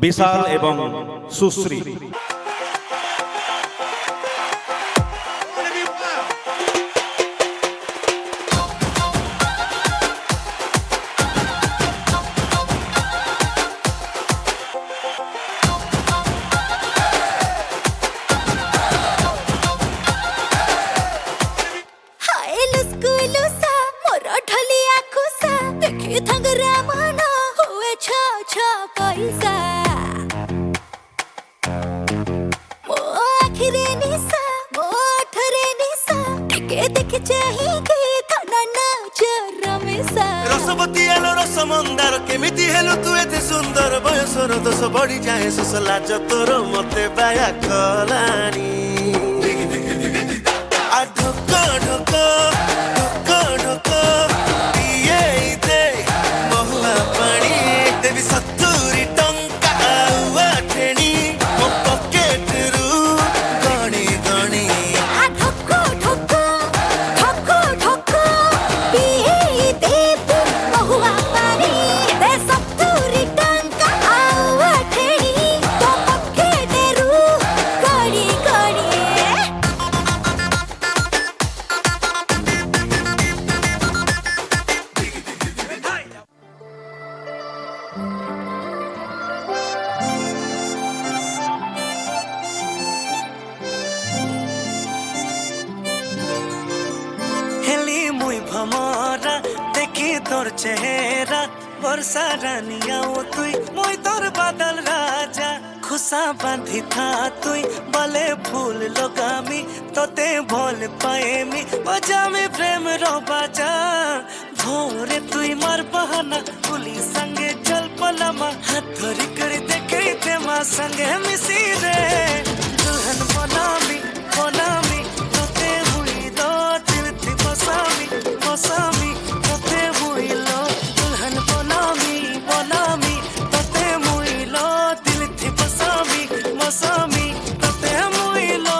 Q: विशाल एवं सुश्री
F: हाय लुस्कु लुसा मोर ढलिया खुसा देखि थंगरा मन हुए छ छ पैसा मो आखिरे निसा मो ठरे निसा टिके देख चाहि के थना नाच रमेसा
I: रसवती आलो रस मंदार केमिति हेलु तू एते सुंदर बयसर दोष बढ़ी जाए सोस लाज तोर मते बाया कलानी आ ढोक ढोक ढोक ढोक पिए दे महुआ पानी देवी 70 टंका आउआ ठेणी मो पॉकेट रु गणी गणी
F: आ ठोको ठोको ठोको ठोको पिए दे बहुआ पानी दे 70 टंका आउ अठे
I: हमारा देखी तोर चेहरा वर्षा रानिया ओ तुई मोई तोर बादल राजा खुशा बांधी था तुई बले फूल लगामी तोते भोल पाएमी बजामी प्रेम रो बाजा भोरे तुई मार बहाना पुलिस संगे चल पलामा हाथ धरी कर देखे ते माँ संगे मिसी रे दुल्हन बनामी बनामी तोते हुई लो दिल थी बसामी बसामी तोते हुई लो दुल्हन बनामी बनामी तोते हुई लो दिल थी बसामी बसामी तोते हुई लो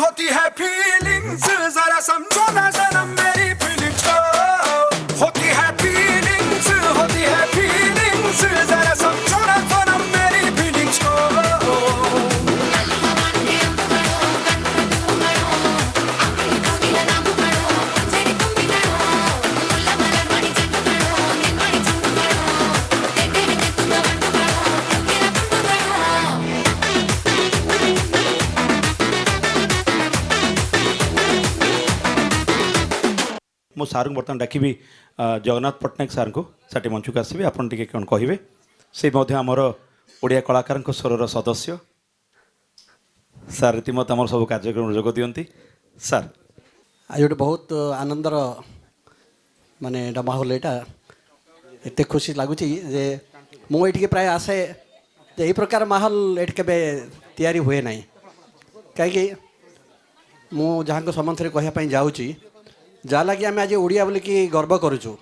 S: होती है फीलिंग्स जरा समझो ना जरा मेरी फीलिंग्स को होती है फीलिंग्स जरा समझो ना जरा मेरी फीलिंग्स को
Q: मु सार को बर्तमान डाकिबी जगन्नाथ पट्टनायक सार को साटी मंच को आसबे आपन टिके कौन कहिबे से मध्य आमर ओडिया कलाकार स्वर सदस्य सार रीतिमत आम सब कार्यक्रम जोग दियंती सार
T: आज गोटे बहुत आनंदर माने माहौल यहाँ एत खुशी लगुच जे मुझे प्राय आसे यही प्रकार माहौल ये केबे तैयारी हुए ना कहीं मु जहाँ सम्बन्ध में कहवाई जाऊँगी जहाँ लगी आम आज ओडिया बोलिकी गर्व करुचु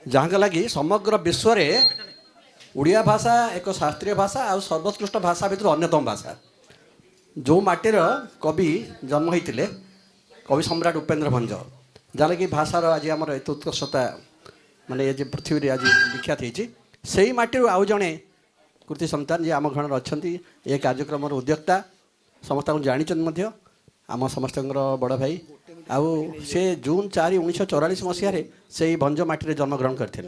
T: जहाँ लगी समग्र विश्व में ओडिया भाषा एक शास्त्रीय भाषा और सर्वोत्कृष्ट भाषा भितर अन्यतम भाषा जो माटीर कवि जन्म होते कवि सम्राट उपेन्द्र भंज जहाँ लगी भाषार आज आम एत उत्कृष्टता माने ये पृथ्वी आज विख्यात होती से माटी आउ जड़े कृति सन्तान जी आम घर अच्छा ये कार्यक्रम उद्योक्ता समस्त जानी आम समस्त बड़ भाई आउ से जून 4 1944 मसीह से भंज माटी जन्मग्रहण करते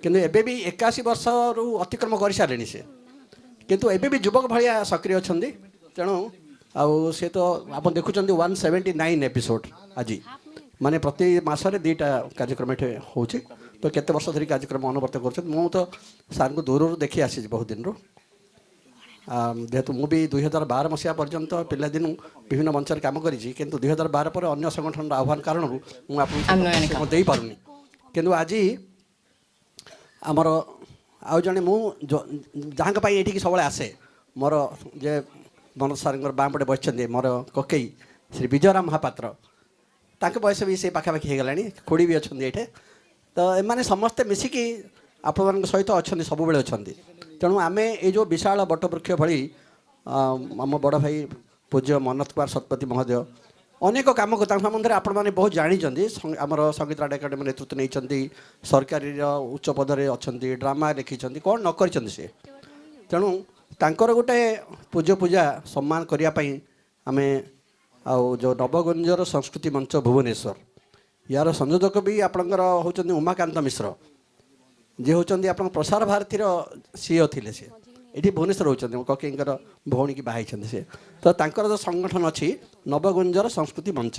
T: किंतु एबे भी 81 वर्ष अतिक्रम कर सारे से କିନ୍ତୁ ଏବେ ବି ଯୁବକ ଭଳିଆ ସକ୍ରିୟ ଅଛନ୍ତି। ତେଣୁ ଆଉ ସେ ତ ଆପଣ ଦେଖୁଛନ୍ତି 179 ଏପିସୋଡ଼ ଆଜି, ମାନେ ପ୍ରତି ମାସରେ 2ଟା କାର୍ଯ୍ୟକ୍ରମ ଏଠି ହେଉଛି। ତ କେତେ ବର୍ଷ ଧରି କାର୍ଯ୍ୟକ୍ରମ ଅନୁବର୍ତ୍ତ କରୁଛନ୍ତି। ମୁଁ ତ ସାର୍ଙ୍କୁ ଦୂରରୁ ଦେଖି ଆସିଛି ବହୁତ ଦିନରୁ। ଯେହେତୁ ମୁଁ ବି 2012 ମସିହା ପର୍ଯ୍ୟନ୍ତ ପିଲାଦିନୁ ବିଭିନ୍ନ ମଞ୍ଚରେ କାମ କରିଛି, କିନ୍ତୁ 2012 ପରେ ଅନ୍ୟ ସଂଗଠନର ଆହ୍ୱାନ କାରଣରୁ ମୁଁ ଆପଣଙ୍କୁ ଦେଇପାରୁନି। କିନ୍ତୁ ଆଜି ଆମର ଆଉ ଜଣେ ମୁଁ ଯାହାଙ୍କ ପାଇଁ ଏଠିକି ସବୁବେଳେ ଆସେ, ମୋର ଯେ ମନୋଜ ସାର୍ଙ୍କର ବାଁ ପଟେ ବସିଛନ୍ତି ମୋର କକେଇ ଶ୍ରୀ ବିଜୟରାମ ମହାପାତ୍ର, ତାଙ୍କ ବୟସ ବି ସେ ପାଖାପାଖି ହେଇଗଲାଣି, ଖୁଡ଼ି ବି ଅଛନ୍ତି ଏଇଠି। ତ ଏମାନେ ସମସ୍ତେ ମିଶିକି ଆପଣମାନଙ୍କ ସହିତ ଅଛନ୍ତି, ସବୁବେଳେ ଅଛନ୍ତି। ତେଣୁ ଆମେ ଏଇ ଯେଉଁ ବିଶାଳ ବଟବୃକ୍ଷ ଭଳି ଆମ ବଡ଼ ଭାଇ ପୂଜ୍ୟ ମନୋଜ କୁମାର ଶତପଥୀ ମହୋଦୟ ଅନେକ କାମ ତାଙ୍କ ସମ୍ବନ୍ଧରେ ଆପଣମାନେ ବହୁତ ଜାଣିଛନ୍ତି। ଆମର ସଙ୍ଗୀତରାଜ ଏକାଡେମୀ ନେତୃତ୍ୱ ନେଇଛନ୍ତି, ସରକାରୀର ଉଚ୍ଚ ପଦରେ ଅଛନ୍ତି, ଡ୍ରାମା ଲେଖିଛନ୍ତି, କ'ଣ ନ କରିଛନ୍ତି ସେ। ତେଣୁ ତାଙ୍କର ଗୋଟେ ପୂଜା ସମ୍ମାନ କରିବା ପାଇଁ ଆମେ ଆଉ ଯେଉଁ ନବଗୁଞ୍ଜର ସଂସ୍କୃତି ମଞ୍ଚ ଭୁବନେଶ୍ୱର, ୟାର ସଂଯୋଜକ ବି ଆପଣଙ୍କର ହେଉଛନ୍ତି ଉମାକାନ୍ତ ମିଶ୍ର, ଯିଏ ହେଉଛନ୍ତି ଆପଣଙ୍କ ପ୍ରସାର ଭାରତୀର CEO ଥିଲେ। ସେ ଏଠି ଭୁବନେଶ୍ୱର ରହୁଛନ୍ତି, ମୋ କକେଇଙ୍କର ଭଉଣୀକି ବାହା ହେଇଛନ୍ତି ସେ। ତ ତାଙ୍କର ଯେଉଁ ସଂଗଠନ ଅଛି ନବଗୁଞ୍ଜର ସଂସ୍କୃତି ମଞ୍ଚ,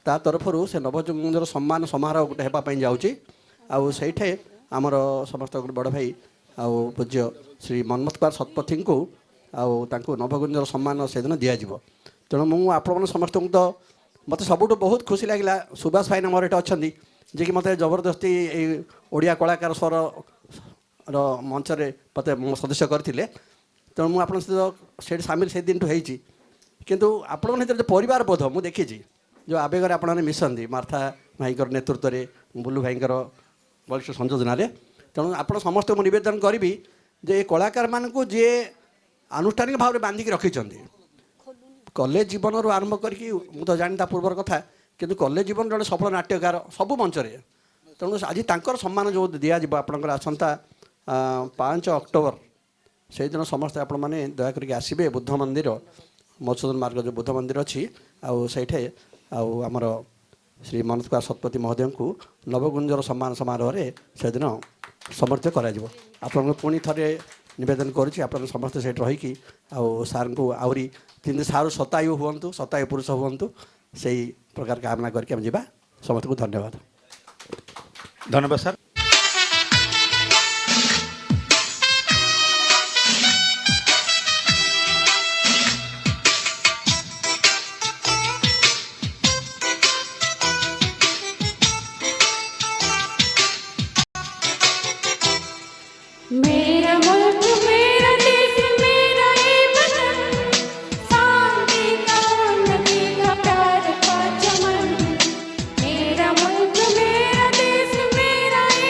T: ତା ତରଫରୁ ସେ ନବଗୁଞ୍ଜର ସମ୍ମାନ ସମାରୋହ ଗୋଟେ ହେବା ପାଇଁ ଯାଉଛି। ଆଉ ସେଇଠି ଆମର ସମସ୍ତ ବଡ଼ ଭାଇ ଆଉ ପୂଜ୍ୟ ଶ୍ରୀ ମନ୍ମଥ କୁମାର ଶତପଥୀଙ୍କୁ ଆଉ ତାଙ୍କୁ ନବଗୁଞ୍ଜର ସମ୍ମାନ ସେଦିନ ଦିଆଯିବ। ତେଣୁ ମୁଁ ଆପଣମାନେ ସମସ୍ତଙ୍କୁ ତ ମୋତେ ସବୁଠୁ ବହୁତ ଖୁସି ଲାଗିଲା, ସୁବାସ ଭାଇନା ମୋର ଏଠି ଅଛନ୍ତି, ଯିଏକି ମୋତେ ଜବରଦସ୍ତି ଏଇ ଓଡ଼ିଆ କଳାକାର ସ୍ୱର ମଞ୍ଚରେ ମୋତେ ସଦସ୍ୟ କରିଥିଲେ। ତେଣୁ ମୁଁ ଆପଣଙ୍କ ସହିତ ସେଇଠି ସାମିଲ ସେଦିନଠୁ ହେଇଛି। କିନ୍ତୁ ଆପଣଙ୍କ ଭିତରେ ଯେଉଁ ପରିବାର ବୋଧ ମୁଁ ଦେଖିଛି, ଯେଉଁ ଆବେଗରେ ଆପଣମାନେ ମିଶନ୍ତି, ମାର୍ଥା ଭାଇଙ୍କର ନେତୃତ୍ୱରେ, ବୁଲୁ ଭାଇଙ୍କର ବଳିଷ୍ଠ ସଂଯୋଜନାରେ। ତେଣୁ ଆପଣ ସମସ୍ତଙ୍କୁ ନିବେଦନ କରିବି ଯେ ଏ କଳାକାରମାନଙ୍କୁ ଯିଏ ଆନୁଷ୍ଠାନିକ ଭାବରେ ବାନ୍ଧିକି ରଖିଛନ୍ତି, କଲେଜ ଜୀବନରୁ ଆରମ୍ଭ କରିକି, ମୁଁ ତ ଜାଣି ତା ପୂର୍ବର କଥା, କିନ୍ତୁ କଲେଜ ଜୀବନ ଜଣେ ସଫଳ ନାଟ୍ୟକାର ସବୁ ମଞ୍ଚରେ। ତେଣୁ ଆଜି ତାଙ୍କର ସମ୍ମାନ ଯେଉଁ ଦିଆଯିବ ଆପଣଙ୍କର ଆସନ୍ତା 5 ଅକ୍ଟୋବର, ସେଇଦିନ ସମସ୍ତେ ଆପଣମାନେ ଦୟାକରିକି ଆସିବେ ବୁଦ୍ଧ ମନ୍ଦିର, ମଧୁସୂଦନ ମାର୍ଗ ଯେଉଁ ବୁଦ୍ଧ ମନ୍ଦିର ଅଛି, ଆଉ ସେଇଠି ଆଉ ଆମର ଶ୍ରୀ ମନୋଜ କୁମାର ଶତପଥୀ ମହୋଦୟଙ୍କୁ ନବଗୁଞ୍ଜର ସମ୍ମାନ ସମାରୋହରେ ସେଦିନ ସମର୍ଥିତ କରାଯିବ। ଆପଣଙ୍କୁ ପୁଣି ଥରେ ନିବେଦନ କରୁଛି, ଆପଣ ସମସ୍ତେ ସେଇଠି ରହିକି ଆଉ ସାର୍ଙ୍କୁ ଆହୁରି ଯେମିତି ସାର୍ ଶତାୟୁ ହୁଅନ୍ତୁ, ଶତାୟୁ ପୁରୁଷ ହୁଅନ୍ତୁ, ସେଇ ପ୍ରକାର କାମନା କରିକି ଆମେ ଯିବା। ସମସ୍ତଙ୍କୁ ଧନ୍ୟବାଦ।
Q: ଧନ୍ୟବାଦ ସାର୍।
F: मेरा मुल्क मेरा देश मेरा ये वतन, शांति का उन्नति का प्यार का चमन। मेरा मुल्क मेरा देश मेरा ये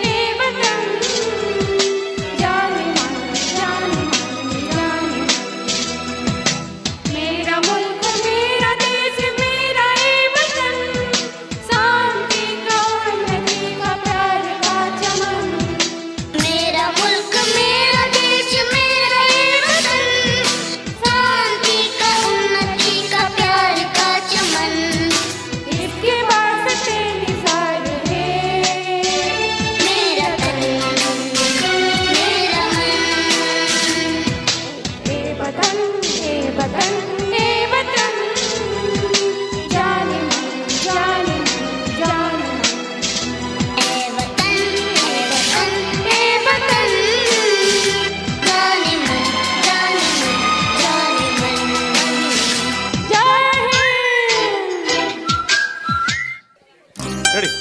F: ए वतन जाने मन जाने मेरा मुल्क मेरा देश मेरा ए वतन शांति का उन्नति का प्यार का चमन मेरा मुल्क मेरा देश मेरा ए वतन शांति का उन्नति का प्यार का चमन इसके वास्ते निसार है मेरा तन मेरा मन ए वतन ए वतन ए वतन जाने मन जाने ए वतन ए वतन जाने मन जाने जय हिंद
Q: रेडी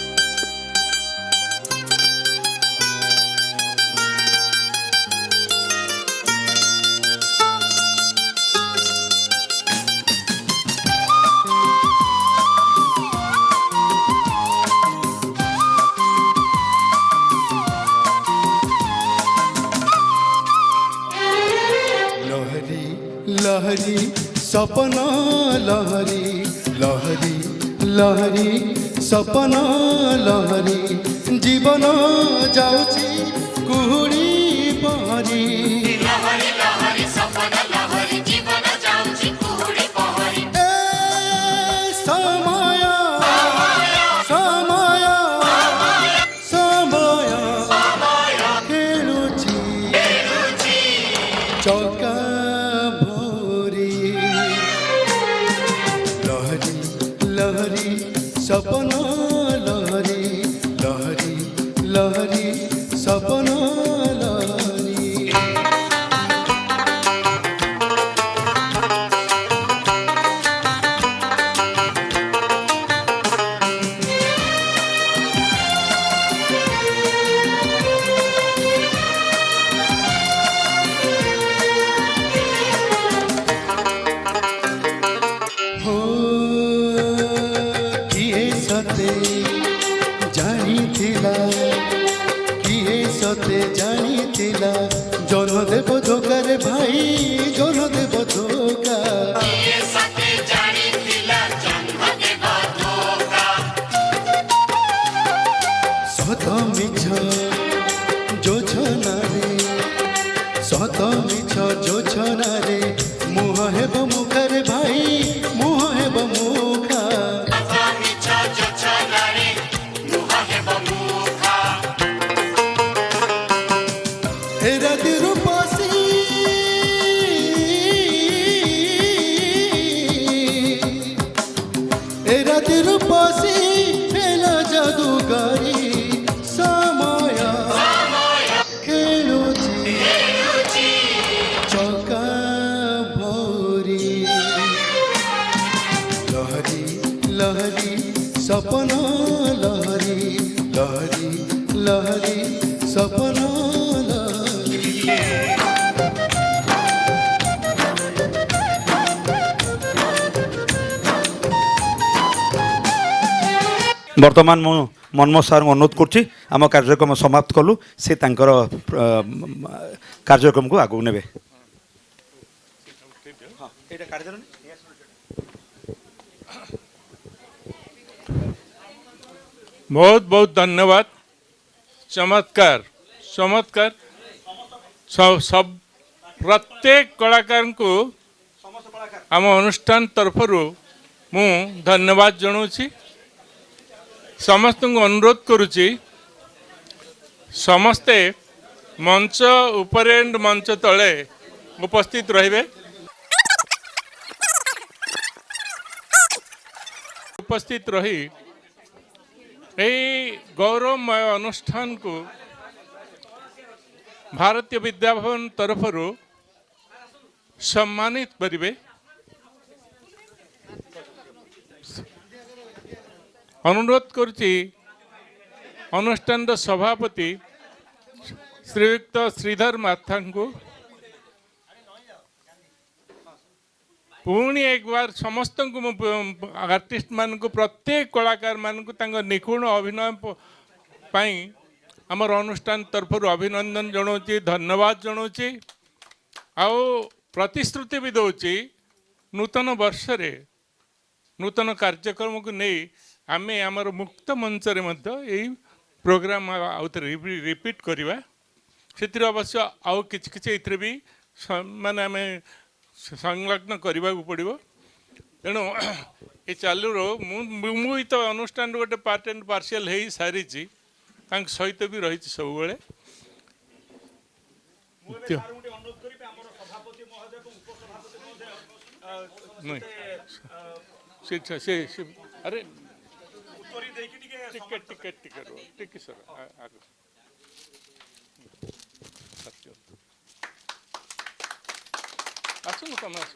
N: लहरी लहरी सपना लहरी लहरी लहरी सपना लहरी जीवन जाउची कुहुड़ी पहरी
I: लहरी लहरी सपना लहरी जीवन जाउची कुहुड़ी पहरी
N: ए समय समय समय खेलुची चौका भोरी लहरी लहरी सपना लहरी लहरी लहरी सपना लहरी हो किए सते जानिथिला किए सते जानिथिला जनदेव धोकारे भाई जनदेव धोका
I: ये सते जानी थिला जन्म देव धोका
N: सत मिछ जोछनारे सत मिछ जोछनारे मुह हेब मुखरे भाई मुह हेब मुखा
I: असा मिछा जछलारे मुह हेब मुखा
N: हे राति रूपसी हे राति रूपसी हेला जादूगारी समय खेलुची चौका भोरी लहरी लहरी सपना लहरी लहरी लहरी सपना लहरी
Q: ବର୍ତ୍ତମାନ ମୁଁ ମନମୋହ ସାର୍ଙ୍କୁ ଅନୁରୋଧ କରୁଛି ଆମ କାର୍ଯ୍ୟକ୍ରମ ସମାପ୍ତ କଲୁ ସେ ତାଙ୍କର କାର୍ଯ୍ୟକ୍ରମକୁ ଆଗକୁ ନେବେ
A: बहुत बहुत धन्यवाद चमत्कार चमत्कार सब प्रत्येक कलाकार को आम अनुष्ठान तरफर मु धन्यवाद जनाऊँगी समस्त को अनुरोध करुच्ची समस्ते मंच उपरे मंच तले उपस्थित रहिबे उपस्थित रही यही गौरवमय अनुष्ठान को भारतीय विद्याभवन तरफर सम्मानित करिवे अनुरोध करुच्ची अनुष्ठान सभापति श्रीयुक्त श्रीधर माथा को पुणी एक बार समस्त आर्टिस्ट मान को प्रत्येक कलाकार मान को निपुण अभिनय पाई आमर अनुष्ठान तरफ अभिनंदन जनाऊँच धन्यवाद जनाऊँच आओ प्रतिश्रुति भी दूची नूतन वर्ष रे नूतन कार्यक्रम को नहीं आम आमर मुक्त मंच रे मध्य यही प्रोग्राम आउ रिपीट करवा से अवश्य आउ कि भी माने आम संलग्न करने को पड़ो तेणु ये चालू रो मुई तो अनुष्ठान गोटे पार्ट एंड पार्शियल हो सारी सहित भी रही सब बेले अरे टिके सर आसुन तुम आस